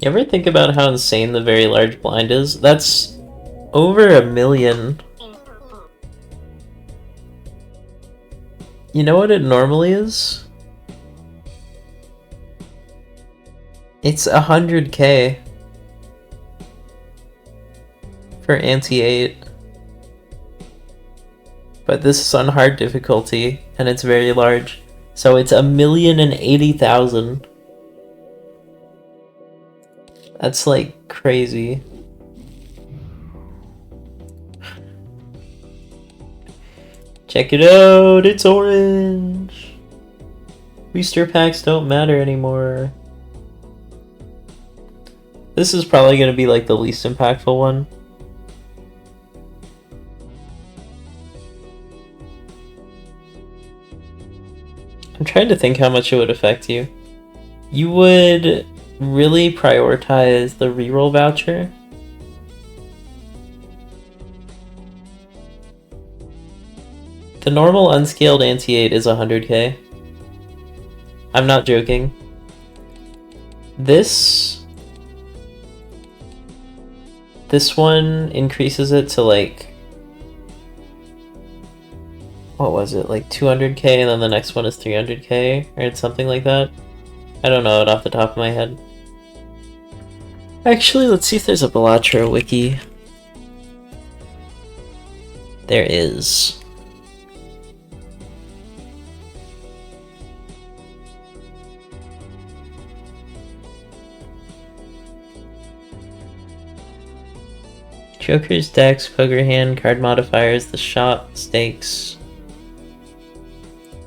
You ever think about how insane the very large blind is? That's over 1 million. You know what it normally is? It's 100k for anti-8. But this is on hard difficulty, and it's very large. So it's 1,080,000. That's like crazy. Check it out, it's orange! Booster packs don't matter anymore. This is probably going to be like the least impactful one. I'm trying to think how much it would affect you. You would really prioritize the reroll voucher. The normal unscaled anti-8 is 100k. I'm not joking. This one increases it to like, what was it, like 200k, and then the next one is 300k, or it's something like that. I don't know it off the top of my head. Actually, let's see if there's a Balatro wiki. There is. Joker's decks, poker hand, card modifiers, the shot, stakes.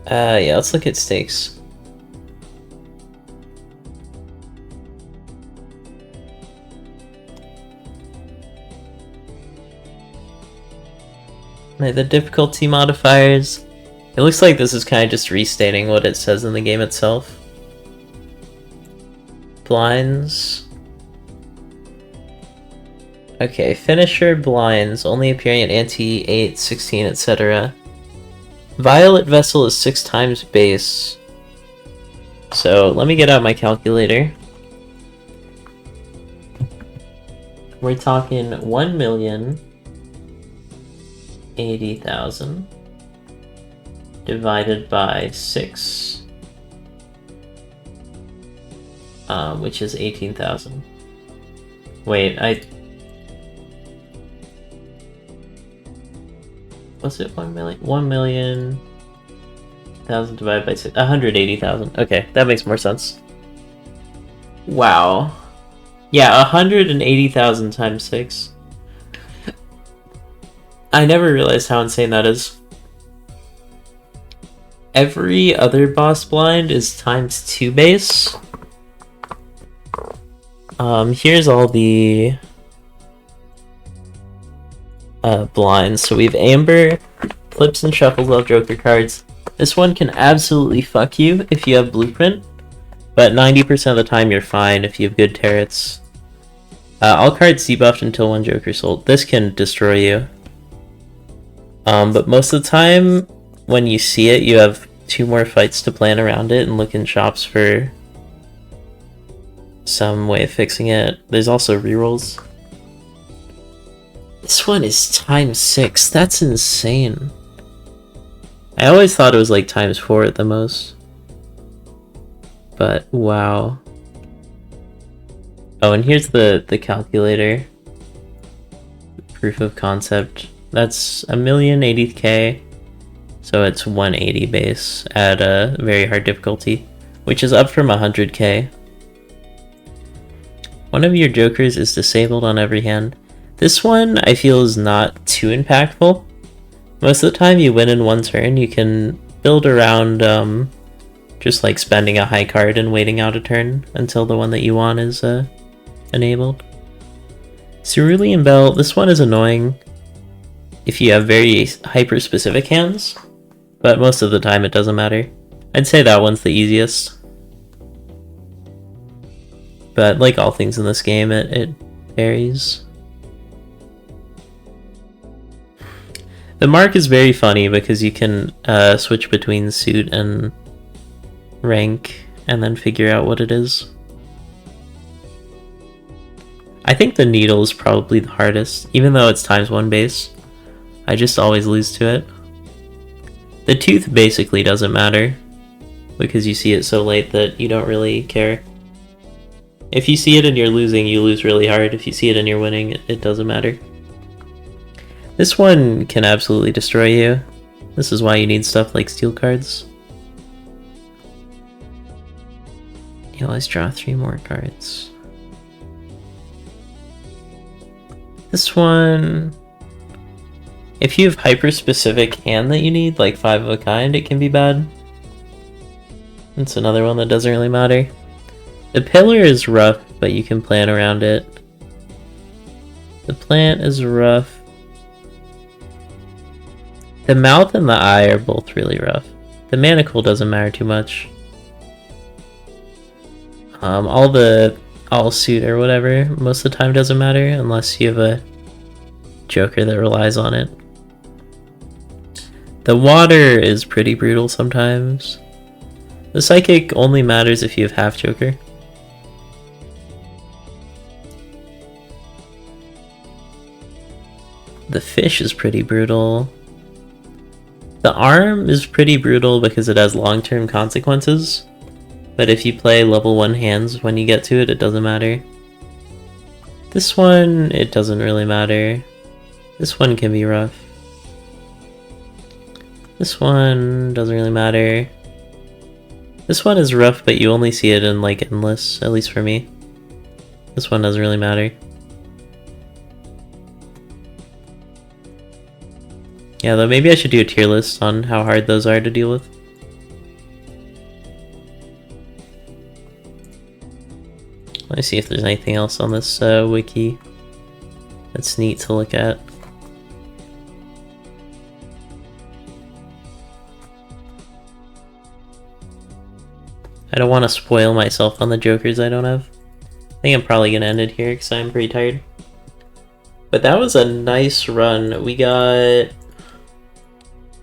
Yeah, let's look at stakes. The difficulty modifiers. It looks like this is kind of just restating what it says in the game itself. Blinds. Okay, finisher blinds, only appearing at ante 8, 16, etc. Violet Vessel is 6 times base. So let me get out my calculator. We're talking 1,080,000 divided by 6, which is 18,000. Wait, was it 1 million? 1,000,000 divided by 6, 180,000. Okay, that makes more sense. Wow. Yeah, 180,000 times 6. I never realized how insane that is. Every other boss blind is ×2 base. Here's all the blinds. So we have Amber, flips and shuffles of Joker cards. This one can absolutely fuck you if you have Blueprint, but 90% of the time you're fine if you have good turrets. All cards debuffed until one Joker sold. This can destroy you. But most of the time, when you see it, you have 2 more fights to plan around it and look in shops for some way of fixing it. There's also rerolls. This one is ×6. That's insane. I always thought it was like ×4 at the most. But wow. Oh, and here's the calculator. Proof of concept. That's 1,080,000. So it's 180 base at a very hard difficulty, which is up from 100k. One of your jokers is disabled on every hand. This one I feel is not too impactful. Most of the time you win in one turn. You can build around just like spending a high card and waiting out a turn until the one that you want is enabled. Cerulean Bell, this one is annoying if you have very hyper-specific hands, but most of the time it doesn't matter. I'd say that one's the easiest. But like all things in this game, it varies. The mark is very funny because you can switch between suit and rank and then figure out what it is. I think the needle is probably the hardest, even though it's ×1 base. I just always lose to it. The tooth basically doesn't matter because you see it so late that you don't really care. If you see it and you're losing, you lose really hard. If you see it and you're winning, it doesn't matter. This one can absolutely destroy you. This is why you need stuff like steel cards. You always draw 3 more cards. This one, if you have hyper-specific hand that you need, like 5 of a kind, it can be bad. It's another one that doesn't really matter. The pillar is rough, but you can plan around it. The plant is rough. The mouth and the eye are both really rough. The manacle doesn't matter too much. All suit or whatever, most of the time doesn't matter unless you have a joker that relies on it. The water is pretty brutal sometimes. The psychic only matters if you have half joker. The fish is pretty brutal. The arm is pretty brutal because it has long-term consequences. But if you play level 1 hands when you get to it, it doesn't matter. This one, it doesn't really matter. This one can be rough. This one doesn't really matter. This one is rough, but you only see it in like endless, at least for me. This one doesn't really matter. Yeah, though maybe I should do a tier list on how hard those are to deal with. Let me see if there's anything else on this wiki that's neat to look at. I don't want to spoil myself on the jokers I don't have. I think I'm probably going to end it here because I'm pretty tired. But that was a nice run. We got...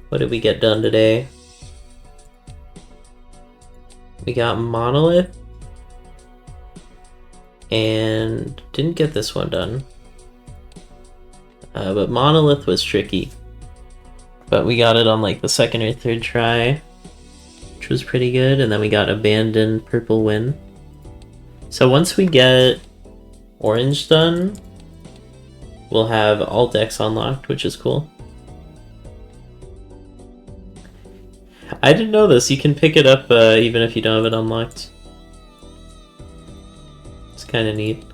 What did we get done today? We got Monolith. And didn't get this one done. But Monolith was tricky. But we got it on like the 2nd or 3rd try, which was pretty good. And then we got Abandoned Purple Win. So once we get Orange done, we'll have all decks unlocked, which is cool. I didn't know this. You can pick it up even if you don't have it unlocked. It's kind of neat.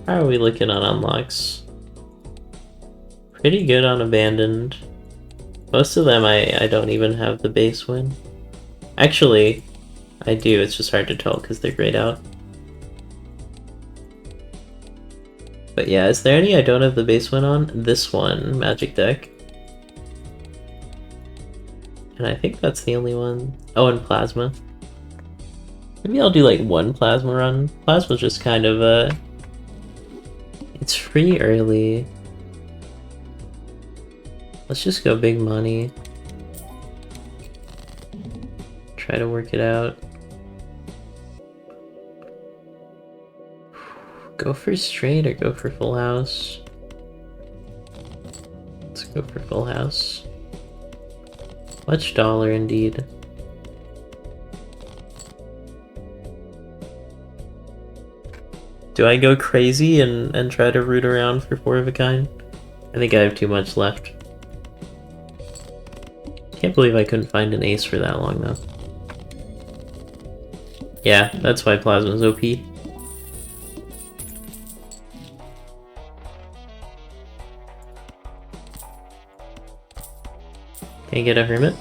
How are we looking on unlocks? Pretty good on Abandoned. Most of them I don't even have the base win. Actually, I do, it's just hard to tell because they're grayed out. But yeah, is there any I don't have the base win on? This one, Magic Deck. And I think that's the only one. Oh, and Plasma. Maybe I'll do like one Plasma run. Plasma's just kind of it's free early. Let's just go big money. Try to work it out. Go for straight or go for full house? Let's go for full house. Much dollar indeed. Do I go crazy and try to root around for 4 of a kind? I think I have too much left. Can't believe I couldn't find an ace for that long though. Yeah, that's why Plasma's OP. Can I get a Hermit?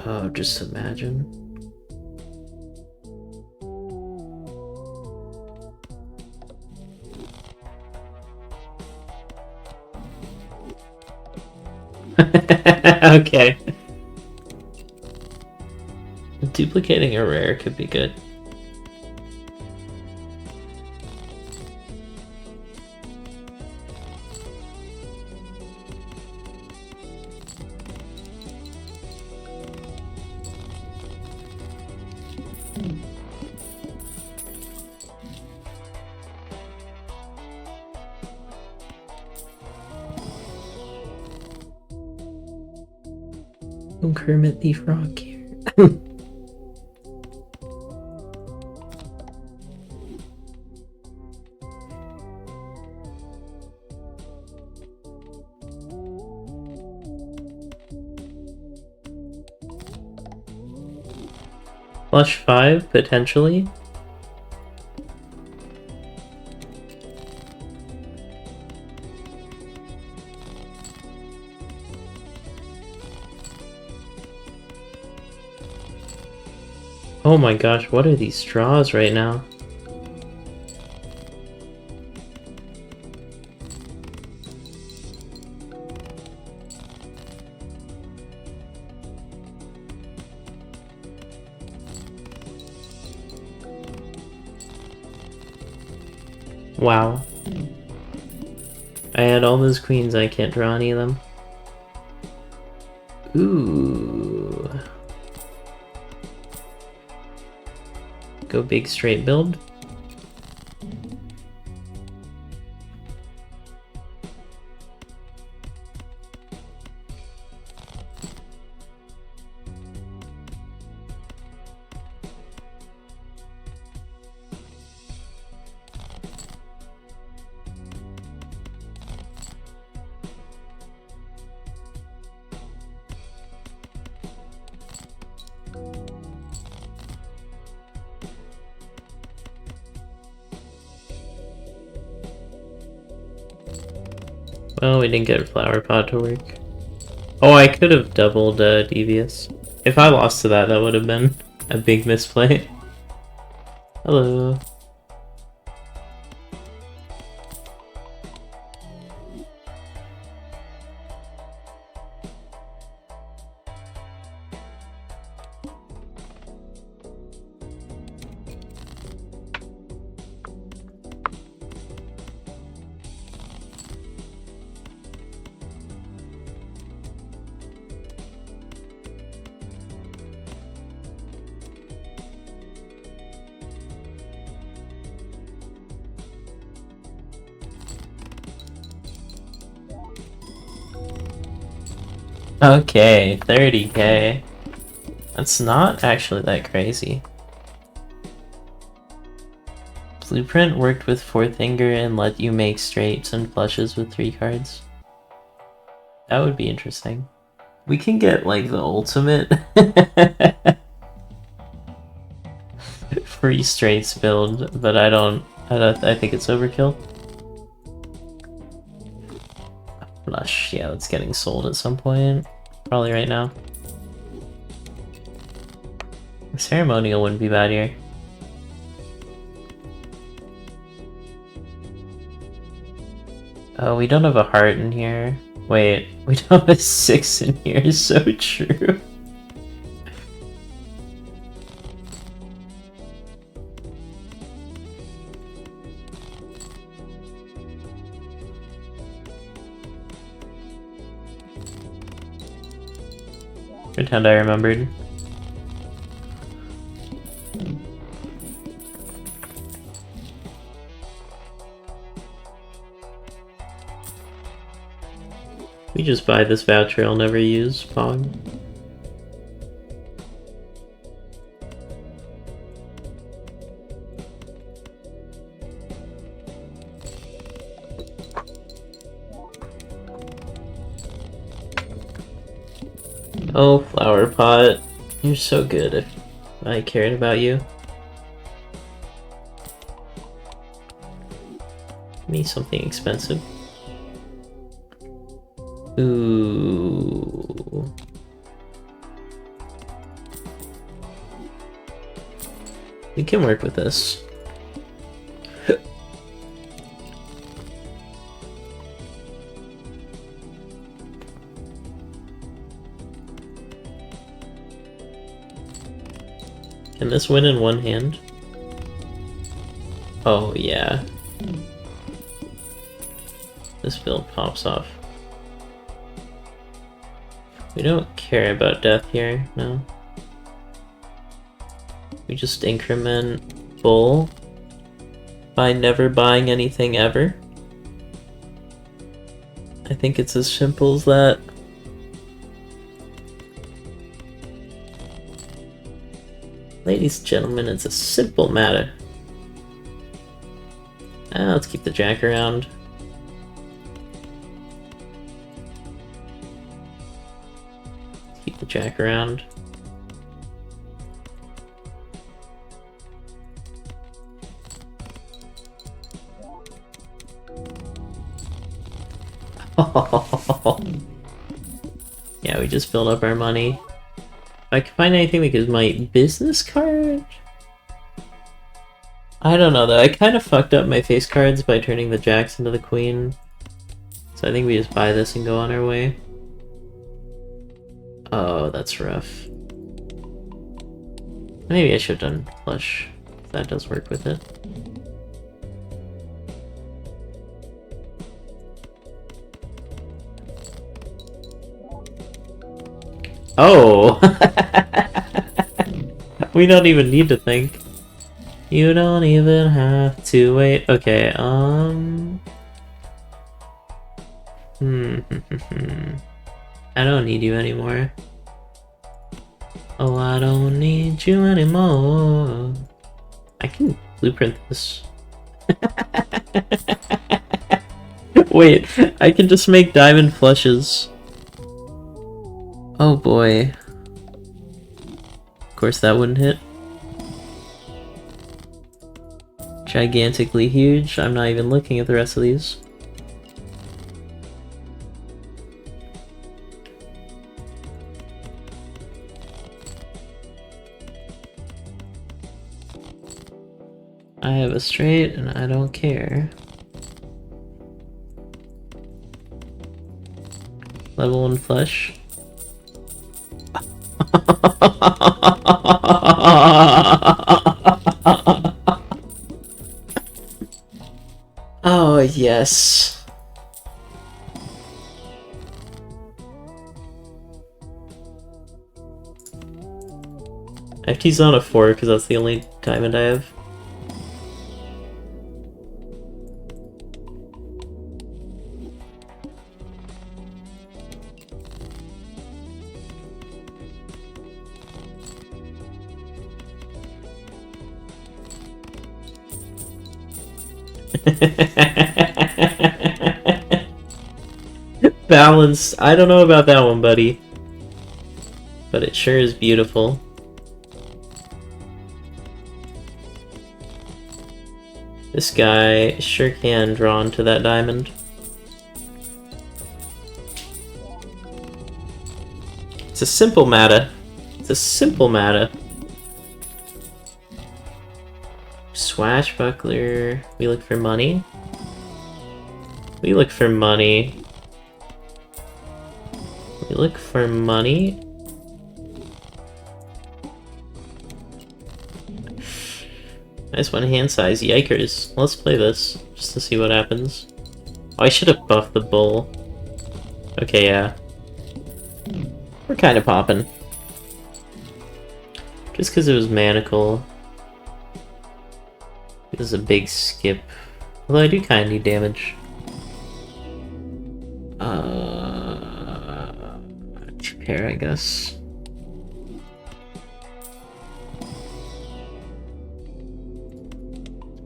Oh, just imagine. Okay. Duplicating a rare could be good. Kermit the Frog here. Flush 5, potentially. Oh my gosh, what are these straws right now? Wow. I had all those queens, I can't draw any of them. Ooh. Go big straight build. Oh, we didn't get a flower pot to work. Oh, I could have doubled Devious. If I lost to that, that would have been a big misplay. Hello. Okay, 30k. That's not actually that crazy. Blueprint worked with 4th Finger and let you make straights and flushes with 3 cards. That would be interesting. We can get like the ultimate free straights build, but I think it's overkill. Flush, yeah, that's getting sold at some point. Probably right now. Ceremonial wouldn't be bad here. Oh, we don't have a heart in here. Wait, we don't have a 6 in here, so true. Pretend I remembered. We just buy this voucher I'll never use, Pog. Oh, flower pot. You're so good if I cared about you. Give me something expensive. Ooh. We can work with this. Can this win in one hand? Oh yeah. This build pops off. We don't care about death here, no. We just increment bull by never buying anything ever. I think it's as simple as that. Ladies and gentlemen, it's a simple matter. Let's keep the jack around. Keep the jack around. Yeah, we just built up our money. If I can find anything that gives my business card? I don't know though, I kind of fucked up my face cards by turning the jacks into the queen. So I think we just buy this and go on our way. Oh, that's rough. Maybe I should have done flush. That does work with it. Oh! We don't even need to think. You don't even have to wait. Okay, I don't need you anymore. Oh, I don't need you anymore. I can blueprint this. Wait, I can just make diamond flushes. Oh boy. Of course that wouldn't hit. Gigantically huge. I'm not even looking at the rest of these. I have a straight and I don't care. Level 1 flush. Oh, yes. FT's on a 4 because that's the only diamond I have. Balance. I don't know about that one, buddy. But it sure is beautiful. This guy sure can draw into that diamond. It's a simple matter. It's a simple matter. Swashbuckler. We look for money. We look for money. We look for money. Nice one hand size. Yikers. Let's play this just to see what happens. Oh, I should have buffed the bull. Okay, yeah. We're kind of popping. Just because it was manacle. This is a big skip. Although I do kind of need damage. Pair, I guess.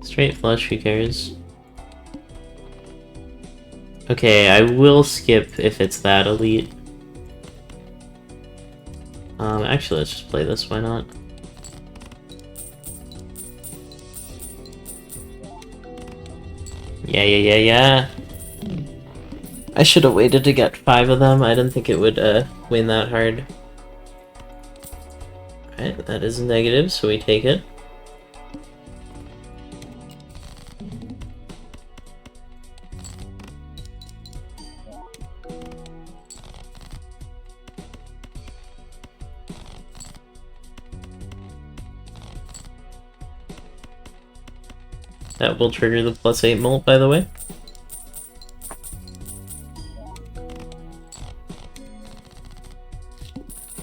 Straight flush, who cares? Okay, I will skip if it's that elite. Actually, let's just play this, why not? Yeah. I should have waited to get 5 of them. I didn't think it would win that hard. Alright, that is a negative, so we take it. That will trigger the +8 molt, by the way.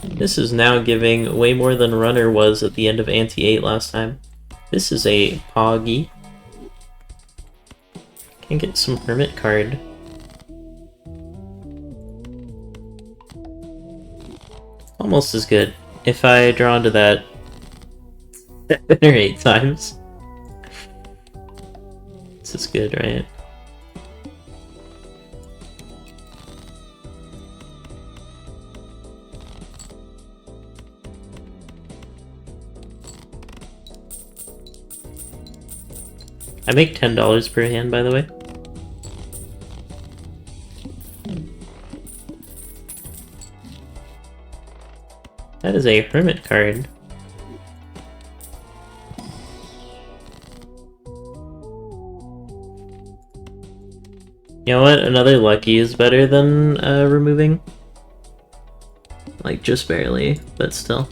This is now giving way more than Runner was at the end of Anti-8 last time. This is a Poggy. Can get some Hermit card. Almost as good. If I draw into that 7 or 8 times. This is good, right? I make $10 per hand, by the way. That is a Hermit card. You know what? Another Lucky is better than removing. Like, just barely, but still.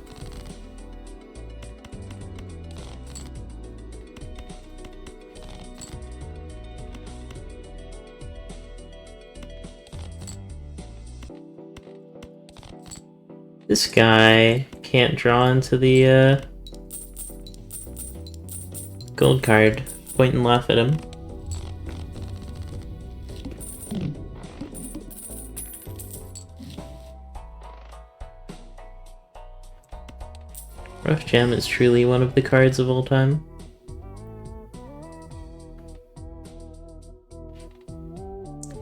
This guy can't draw into the gold card. Point and laugh at him. Rough Gem is truly one of the cards of all time.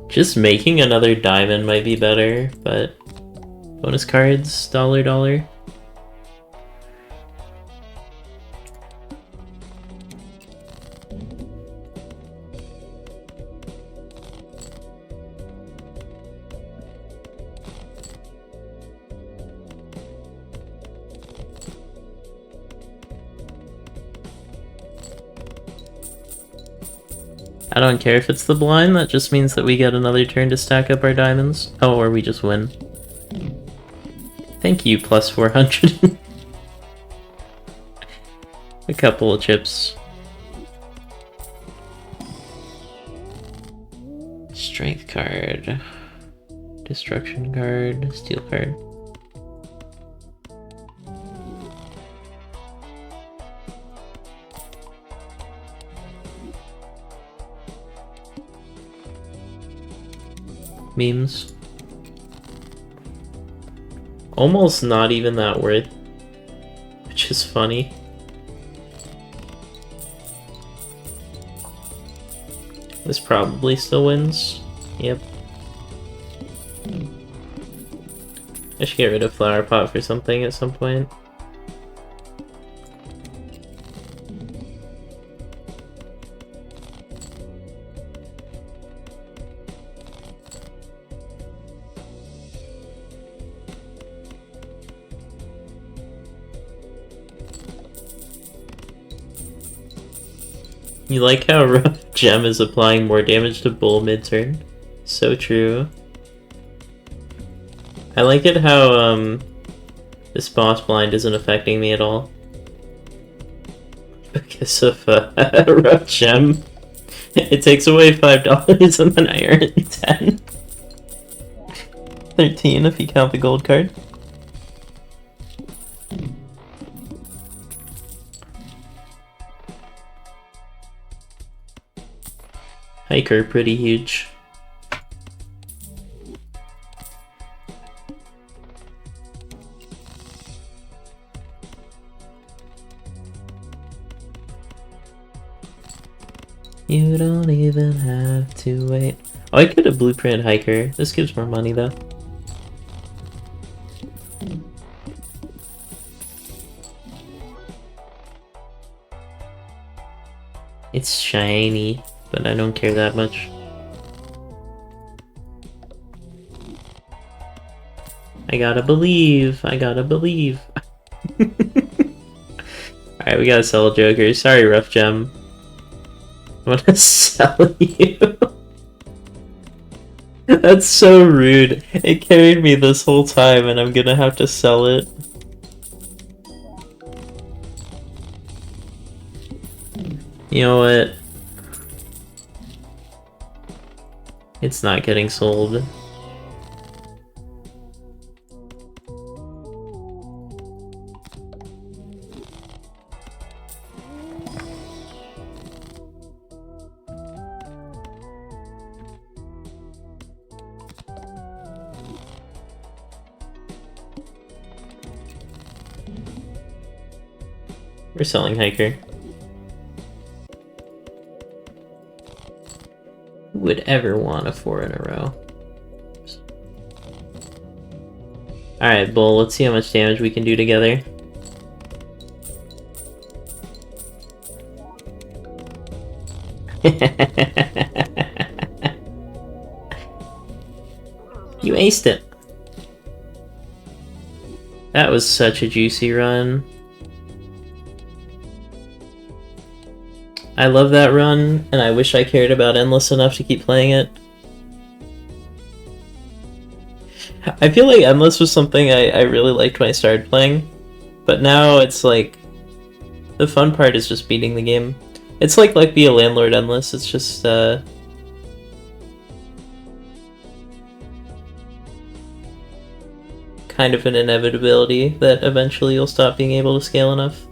Just making another diamond might be better, but bonus cards, $. I don't care if it's the blind, that just means that we get another turn to stack up our diamonds. Oh, or we just win. Thank you, plus 400. A couple of chips. Strength card. Destruction card. Steel card. Memes. Almost not even that worth, which is funny. This probably still wins. Yep. I should get rid of Flower Pot for something at some point. You like how Rough Gem is applying more damage to Bull mid-turn? So true. I like it how, this boss blind isn't affecting me at all. Because of, Rough Gem. It takes away $5 and then I earn 10. 13 if you count the gold card. Hiker, pretty huge. You don't even have to wait. Oh, I could have blueprint Hiker. This gives more money though. It's shiny, but I don't care that much. I gotta believe. I gotta believe. Alright, we gotta sell a Joker. Sorry, Rough Gem. I'm gonna sell you. That's so rude. It carried me this whole time and I'm gonna have to sell it. You know what? It's not getting sold. We're selling Hiker. Who would ever want a 4 in a row? Alright, Bull, let's see how much damage we can do together. You aced it! That was such a juicy run. I love that run, and I wish I cared about Endless enough to keep playing it. I feel like Endless was something I really liked when I started playing, but now it's like, the fun part is just beating the game. It's like Be a Landlord Endless, it's just, kind of an inevitability that eventually you'll stop being able to scale enough.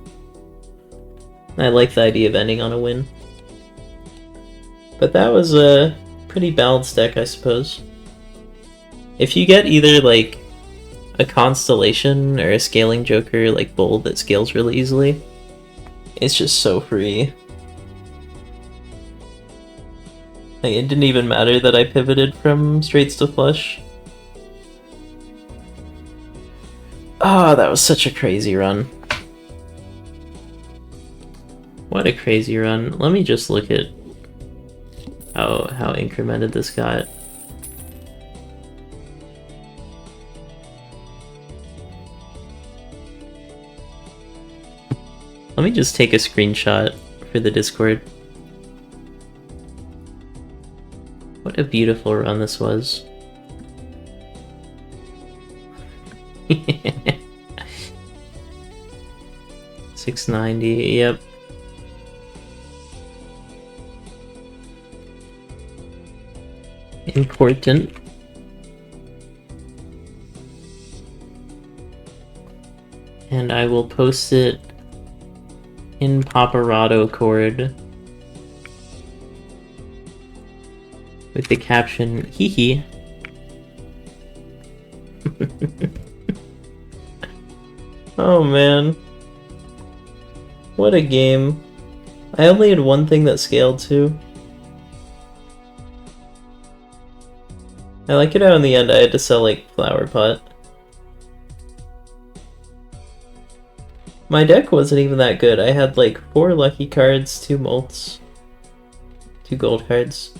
I like the idea of ending on a win. But that was a pretty balanced deck, I suppose. If you get either, like, a Constellation or a Scaling Joker like Bull that scales really easily, it's just so free. Like, it didn't even matter that I pivoted from straights to flush. Ah, oh, that was such a crazy run. What a crazy run. Let me just look at how incremented this got. Let me just take a screenshot for the Discord. What a beautiful run this was. 690, yep. Important. And I will post it in Paparazzo Cord with the caption, hee hee. Oh man. What a game. I only had one thing that scaled too. I like it how in the end I had to sell like Flower Pot. My deck wasn't even that good. I had like 4 lucky cards, 2 mults, 2 gold cards.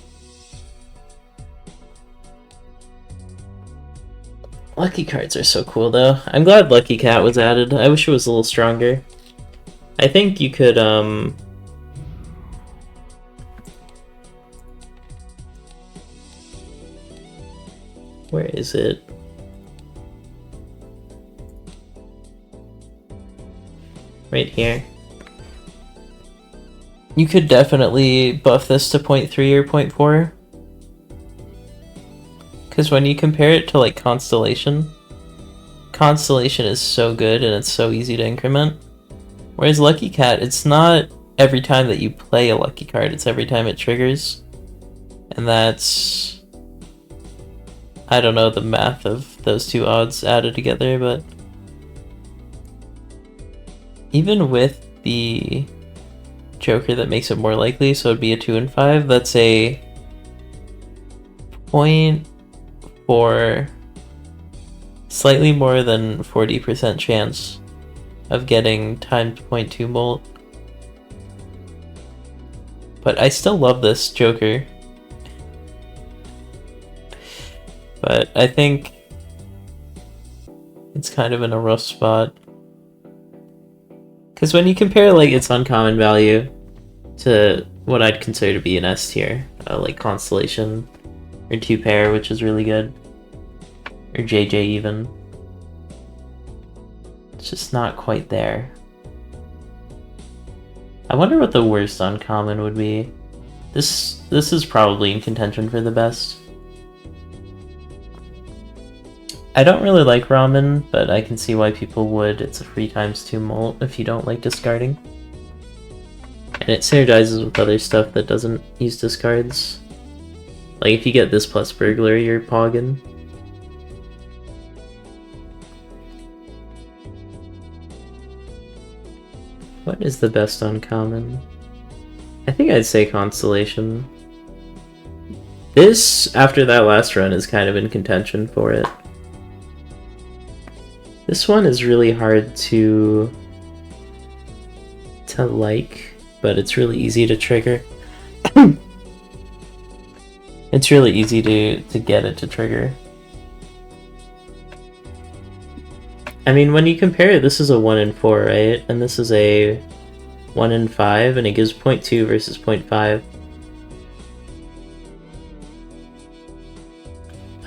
Lucky cards are so cool though. I'm glad Lucky Cat was added. I wish it was a little stronger. I think you could Where is it? Right here. You could definitely buff this to 0.3 or 0.4. Because when you compare it to like Constellation, Constellation is so good and it's so easy to increment. Whereas Lucky Cat, it's not every time that you play a lucky card, it's every time it triggers. And that's... I don't know the math of those two odds added together, but... even with the Joker that makes it more likely, so it'd be a 2 and 5, that's a 0.4, slightly more than 40% chance of getting times 0.2 molt. But I still love this Joker. But I think it's kind of in a rough spot. Because when you compare like its uncommon value to what I'd consider to be an S tier, like Constellation or 2 pair, which is really good, or JJ even, it's just not quite there. I wonder what the worst uncommon would be. This is probably in contention for the best. I don't really like Ramen, but I can see why people would. It's a free ×2 molt if you don't like discarding. And it synergizes with other stuff that doesn't use discards. Like if you get this plus Burglary, you're poggin. What is the best uncommon? I think I'd say Constellation. This, after that last run, is kind of in contention for it. This one is really hard to like, but it's really easy to trigger. It's really easy to get it to trigger. I mean, when you compare it, this is a 1 in 4, right? And this is a 1 in 5, and it gives 0.2 versus 0.5.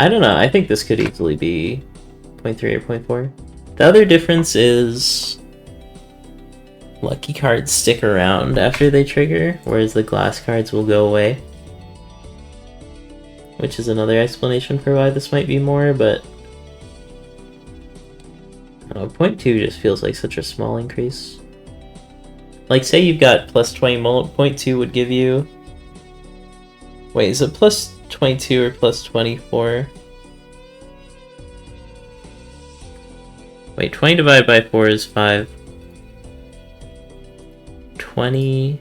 I don't know, I think this could easily be 0.3 or 0.4. The other difference is lucky cards stick around after they trigger, whereas the glass cards will go away. Which is another explanation for why this might be more, but... I don't know, 0.2 just feels like such a small increase. Like, say you've got plus 20 molt, 0.2 would give you... Wait, is it plus 22 or plus 24? Wait, 20 divided by 4 is 5. 20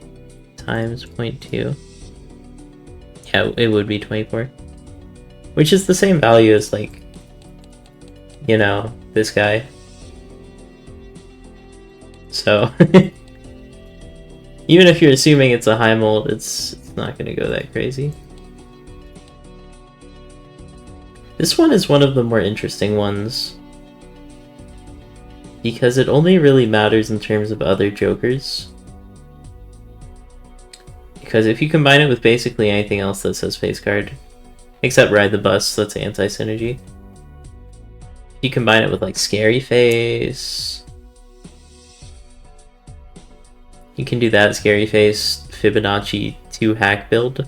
times 0.2. Yeah, it would be 24. Which is the same value as, like, you know, this guy. So, even if you're assuming it's a high molt, it's not going to go that crazy. This one is one of the more interesting ones, because it only really matters in terms of other Jokers. Because if you combine it with basically anything else that says face card, except Ride the Bus, that's anti-synergy. You combine it with like Scary Face. You can do that Scary Face Fibonacci 2 hack build.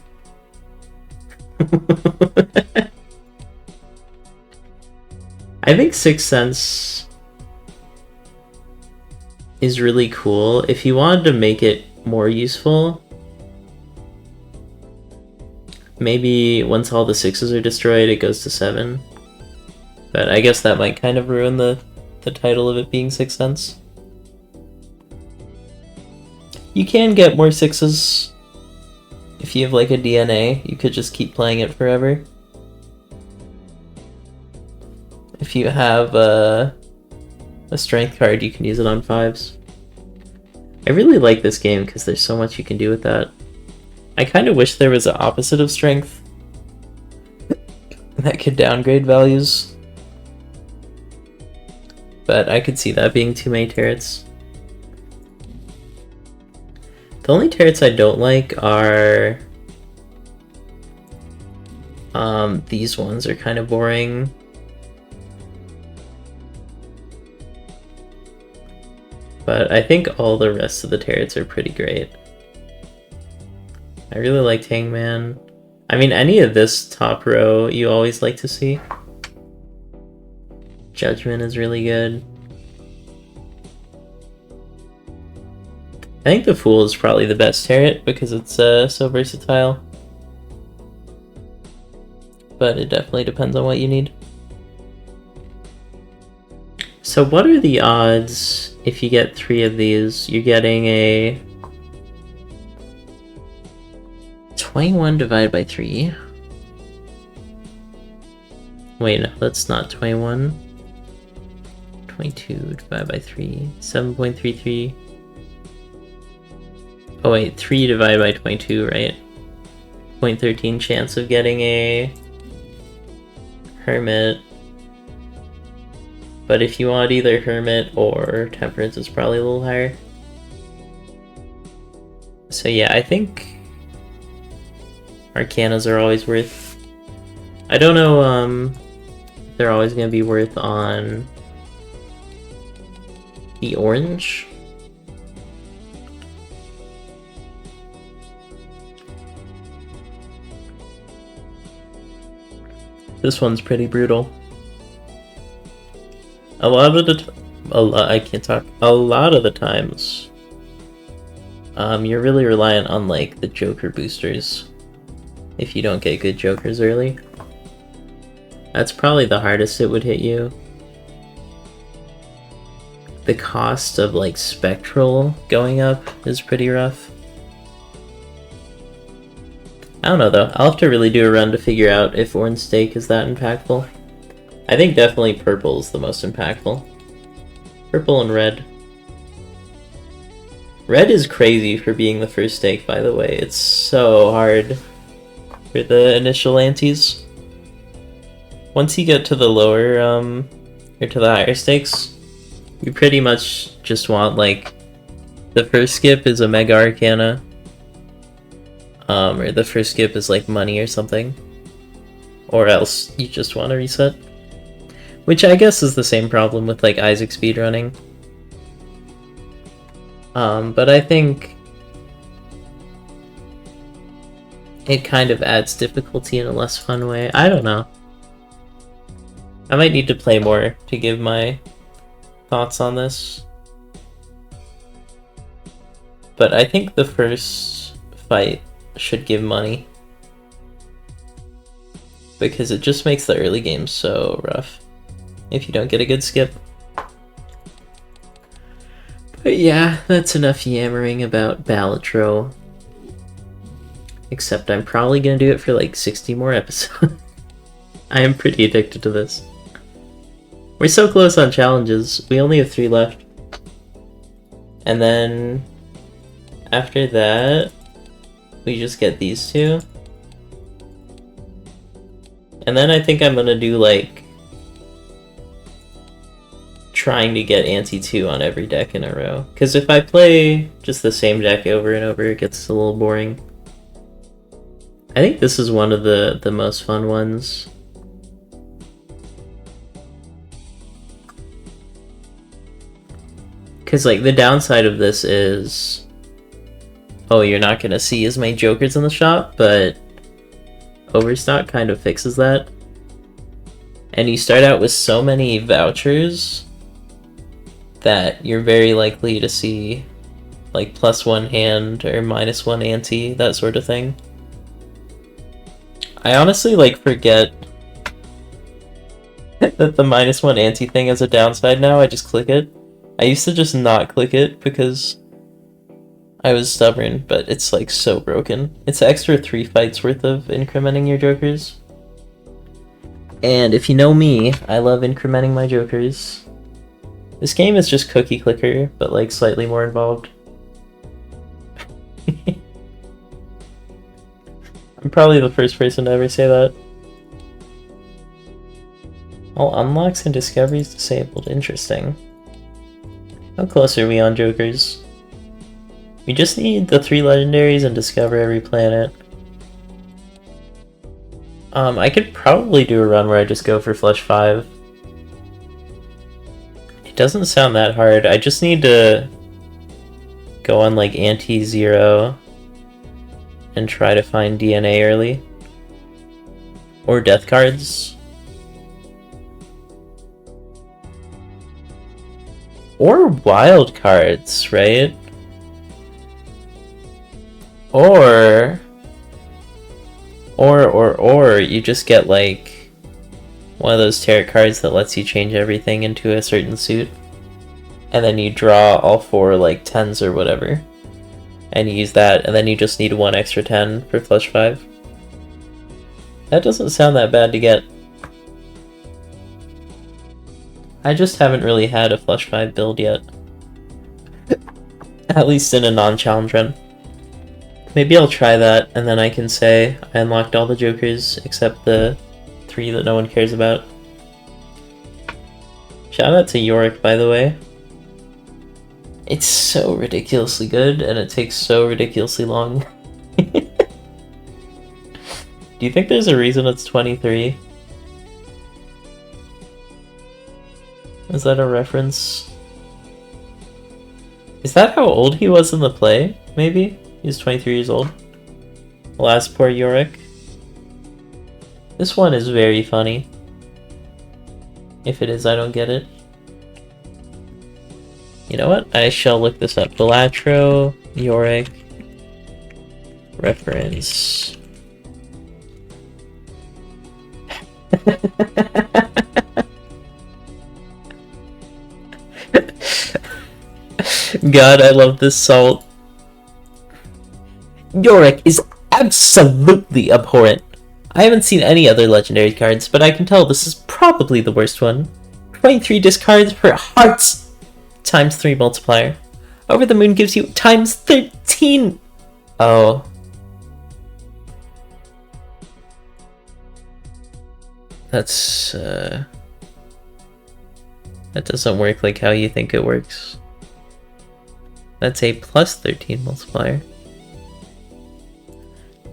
I think Sixth Sense is really cool. If you wanted to make it more useful, maybe once all the 6s are destroyed, it goes to 7. But I guess that might kind of ruin the title of it being Sixth Sense. You can get more 6s if you have like a DNA. You could just keep playing it forever. If you have a strength card, you can use it on 5s. I really like this game because there's so much you can do with that. I kind of wish there was an opposite of strength that could downgrade values. But I could see that being too many turrets. The only turrets I don't like are These ones are kind of boring. But I think all the rest of the turrets are pretty great. I really liked Hangman. I mean, any of this top row you always like to see. Judgment is really good. I think the Fool is probably the best turret because it's so versatile. But it definitely depends on what you need. So what are the odds if you get 3 of these? You're getting a 21 divided by 3. Wait, no, that's not 21. 22 divided by 3. 7.33. Oh wait, 3 divided by 22, right? 0.13 chance of getting a Hermit. But if you want either Hermit or Temperance, it's probably a little higher. So yeah, I think Arcanas are always worth... I don't know if they're always going to be worth on the orange. This one's pretty brutal. A lot of the times, you're really reliant on like the Joker boosters. If you don't get good Jokers early, that's probably the hardest it would hit you. The cost of like Spectral going up is pretty rough. I don't know though, I'll have to really do a run to figure out if Orange Stake is that impactful. I think definitely Purple is the most impactful. Purple and Red. Red is crazy for being the first stake, by the way. It's so hard for the initial antes. Once you get to the lower, or to the higher stakes, you pretty much just want, like, the first skip is a Mega Arcana, or the first skip is, like, money or something. Or else you just want to reset. Which I guess is the same problem with, like, Isaac speedrunning. But I think it kind of adds difficulty in a less fun way. I don't know. I might need to play more to give my thoughts on this. But I think the first fight should give money. Because it just makes the early game so rough if you don't get a good skip. But yeah, that's enough yammering about Balatro. Except I'm probably gonna do it for like 60 more episodes. I am pretty addicted to this. We're so close on challenges. We only have 3 left. And then after that, we just get these 2. And then I think I'm gonna do like trying to get ante 2 on every deck in a row. Because if I play just the same deck over and over, it gets a little boring. I think this is one of the most fun ones. Because like the downside of this is, oh, you're not gonna see as many Jokers in the shop, but Overstock kind of fixes that. And you start out with so many vouchers that you're very likely to see like +1 hand or -1 ante, that sort of thing. I honestly like forget that the -1 ante thing has a downside now. I just click it. I used to just not click it because I was stubborn, but it's like so broken. It's an extra 3 fights worth of incrementing your Jokers. And if you know me, I love incrementing my Jokers. This game is just cookie clicker, but like slightly more involved. I'm probably the first person to ever say that. All unlocks and discoveries disabled. Interesting. How close are we on Jokers? We just need the 3 legendaries and discover every planet. I could probably do a run where I just go for flush 5. It doesn't sound that hard. I just need to go on like anti-zero and try to find DNA early. Or death cards. Or wild cards, right? Or you just get like one of those tarot cards that lets you change everything into a certain suit. And then you draw all 4 like 10s or whatever. And you use that, and then you just need 1 extra 10 for flush 5. That doesn't sound that bad to get. I just haven't really had a flush 5 build yet. At least in a non-challenge run. Maybe I'll try that, and then I can say I unlocked all the jokers except the 3 that no one cares about. Shout out to Yorick, by the way. It's so ridiculously good, and it takes so ridiculously long. Do you think there's a reason it's 23? Is that a reference? Is that how old he was in the play, maybe? He's 23 years old. Alas, poor Yorick. This one is very funny. If it is, I don't get it. You know what? I shall look this up. Balatro, Yorick, reference. God, I love this salt. Yorick is absolutely abhorrent. I haven't seen any other legendary cards, but I can tell this is probably the worst one. 23 discards for hearts times 3 multiplier. Over the Moon gives you times 13. Oh. That's, that doesn't work like how you think it works. That's a plus 13 multiplier.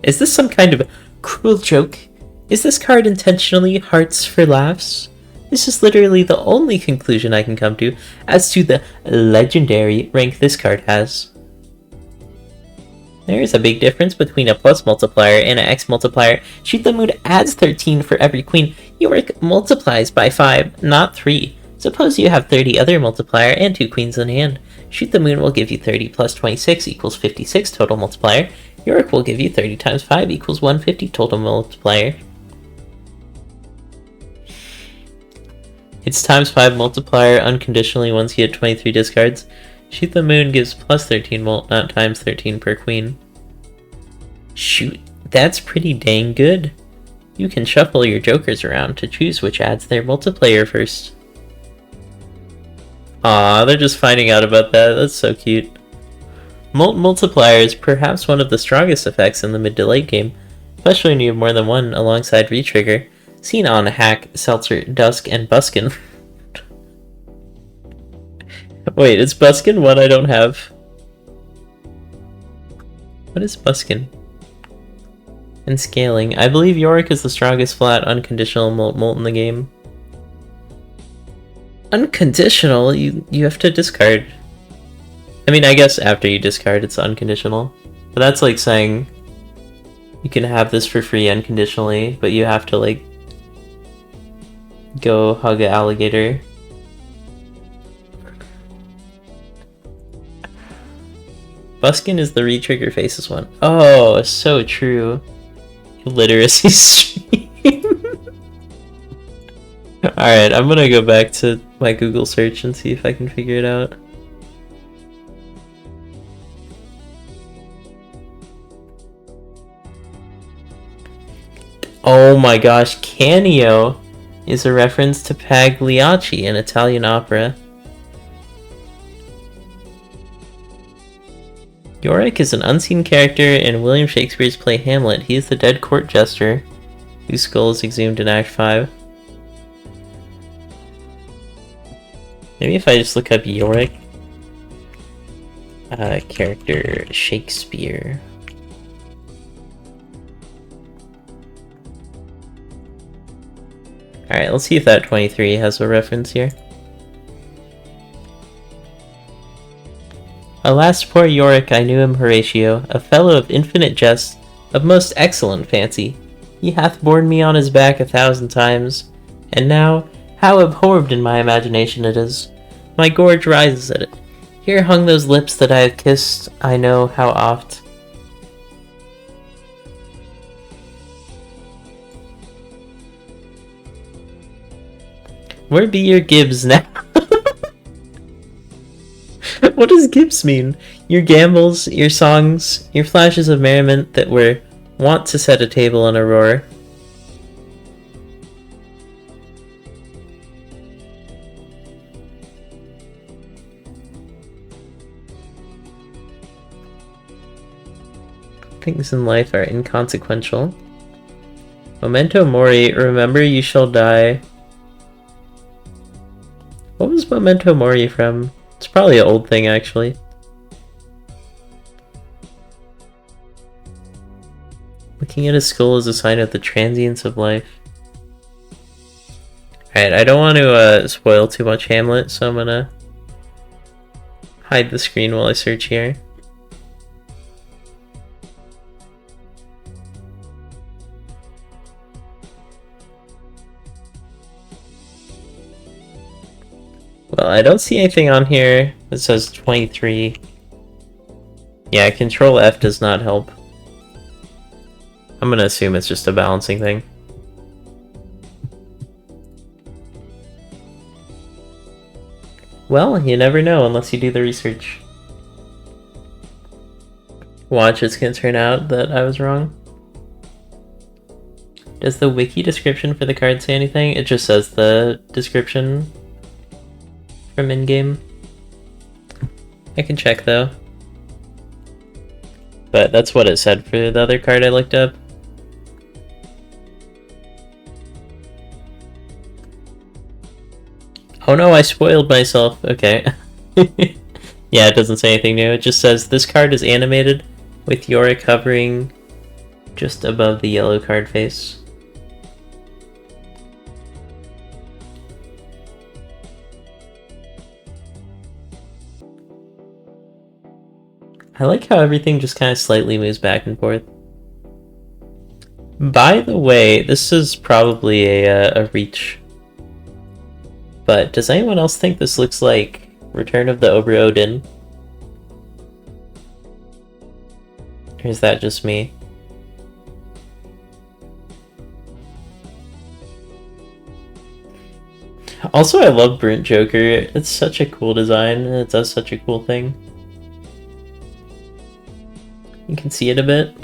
Is this some kind of cruel joke? Is this card intentionally hearts for laughs? This is literally the only conclusion I can come to as to the legendary rank this card has. There is a big difference between a plus multiplier and an X multiplier. Shoot the Moon adds 13 for every queen. Yorick multiplies by 5, not 3. Suppose you have 30 other multiplier and 2 queens in hand. Shoot the Moon will give you 30 plus 26 equals 56 total multiplier. Yorick will give you 30 times 5 equals 150 total multiplier. It's times 5 multiplier unconditionally once you hit 23 discards. Shoot the Moon gives plus 13 mult, not times 13 per queen. Shoot, that's pretty dang good. You can shuffle your jokers around to choose which adds their multiplier first. Aw, they're just finding out about that. That's so cute. Mult multiplier is perhaps one of the strongest effects in the mid to late game, especially when you have more than one alongside retrigger, seen on Hack, Seltzer, Dusk, and Buskin. Wait, is Buskin one I don't have? What is Buskin? And scaling. I believe Yorick is the strongest flat unconditional mult in the game. Unconditional? You have to discard. I mean, I guess after you discard, it's unconditional. But that's like saying you can have this for free unconditionally, but you have to, like, go hug an alligator. Buskin is the retrigger faces one. Oh, so true. Literacy stream. Alright, I'm gonna go back to my Google search and see if I can figure it out. Oh my gosh, Canio is a reference to Pagliacci, an Italian opera. Yorick is an unseen character in William Shakespeare's play Hamlet. He is the dead court jester whose skull is exhumed in Act 5. Maybe if I just look up Yorick. Character Shakespeare. Alright, let's see if that 23 has a reference here. Alas, poor Yorick, I knew him Horatio, a fellow of infinite jest, of most excellent fancy. He hath borne me on his back 1,000 times, and now, how abhorred in my imagination it is. My gorge rises at it. Here hung those lips that I have kissed, I know how oft. Where be your Gibbs now? What does Gibbs mean? Your gambols, your songs, your flashes of merriment that were wont to set a table in a roar. Things in life are inconsequential. Memento mori, remember you shall die. What was Memento mori from? It's probably an old thing, actually. Looking at his skull is a sign of the transience of life. Alright, I don't want to spoil too much Hamlet, so I'm gonna hide the screen while I search here. Well, I don't see anything on here that says 23. Yeah, Control F does not help. I'm gonna assume it's just a balancing thing. Well, you never know unless you do the research. Watch, it's gonna turn out that I was wrong. Does the wiki description for the card say anything? It just says the description from in-game. I can check though. But that's what it said for the other card I looked up. Oh no, I spoiled myself. Okay. Yeah, it doesn't say anything new. It just says this card is animated with Yorick hovering just above the yellow card face. I like how everything just kind of slightly moves back and forth. By the way, this is probably a reach. But does anyone else think this looks like Return of the Ober Odin? Or is that just me? Also, I love Burnt Joker. It's such a cool design, and it does such a cool thing. You can see it a bit.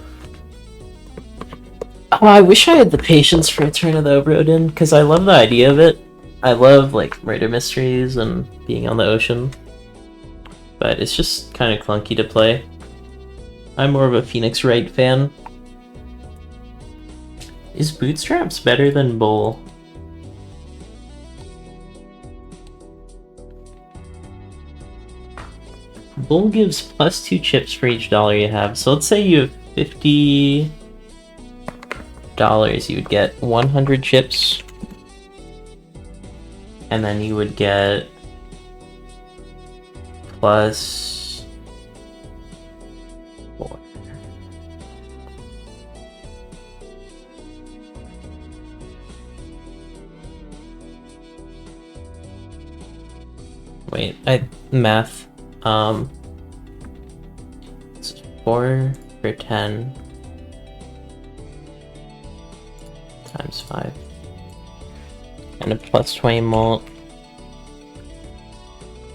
Oh, I wish I had the patience for Return of the Ober Odin, because I love the idea of it. I love, like, murder mysteries and being on the ocean. But it's just kind of clunky to play. I'm more of a Phoenix Wright fan. Is Bootstraps better than Bull? Bull gives +2 chips for each dollar you have. So let's say you have $50. You would get 100 chips. And then you would get +4. Wait, math. It's 4 for 10 times 5. And a +20 mult.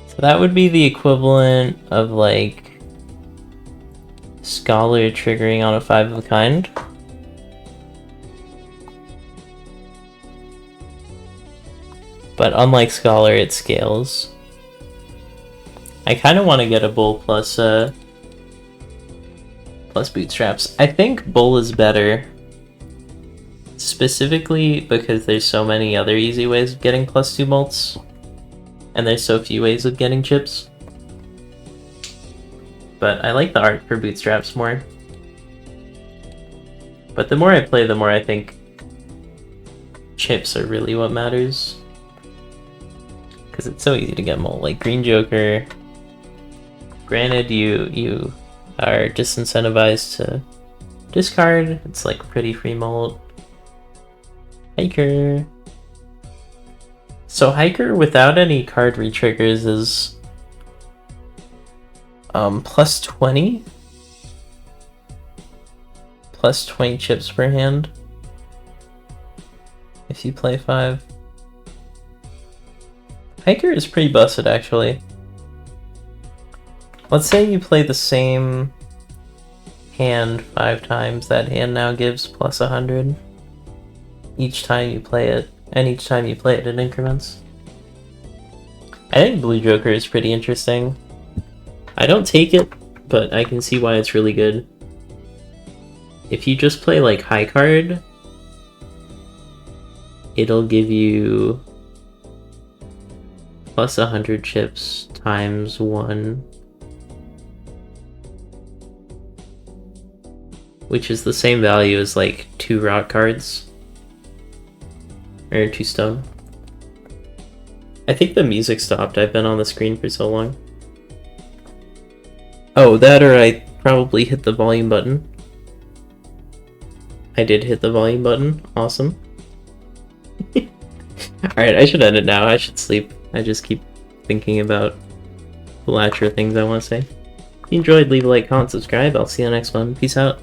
So that would be the equivalent of, like, Scholar triggering on a 5 of a kind. But unlike Scholar, it scales. I kind of want to get a Bull plus Bootstraps. I think Bull is better. Specifically because there's so many other easy ways of getting +2 mults. And there's so few ways of getting chips. But I like the art for Bootstraps more. But the more I play, the more I think chips are really what matters. Because it's so easy to get mult. Like Green Joker, granted you are disincentivized to discard, it's like pretty free mult. Hiker. So Hiker without any card retriggers is plus 20? Plus 20 chips per hand if you play 5. Hiker is pretty busted actually. Let's say you play the same hand 5 times, that hand now gives plus 100 each time you play it, and each time you play it in increments. I think Blue Joker is pretty interesting. I don't take it, but I can see why it's really good. If you just play like high card, it'll give you plus 100 chips times 1, which is the same value as like 2 rock cards, or 2 stone. I think the music stopped. I've been on the screen for so long. Oh, that or I probably hit the volume button. I did hit the volume button. Awesome. Alright, I should end it now. I should sleep. I just keep thinking about Balatro things I want to say. If you enjoyed, leave a like, comment, subscribe. I'll see you on the next one. Peace out.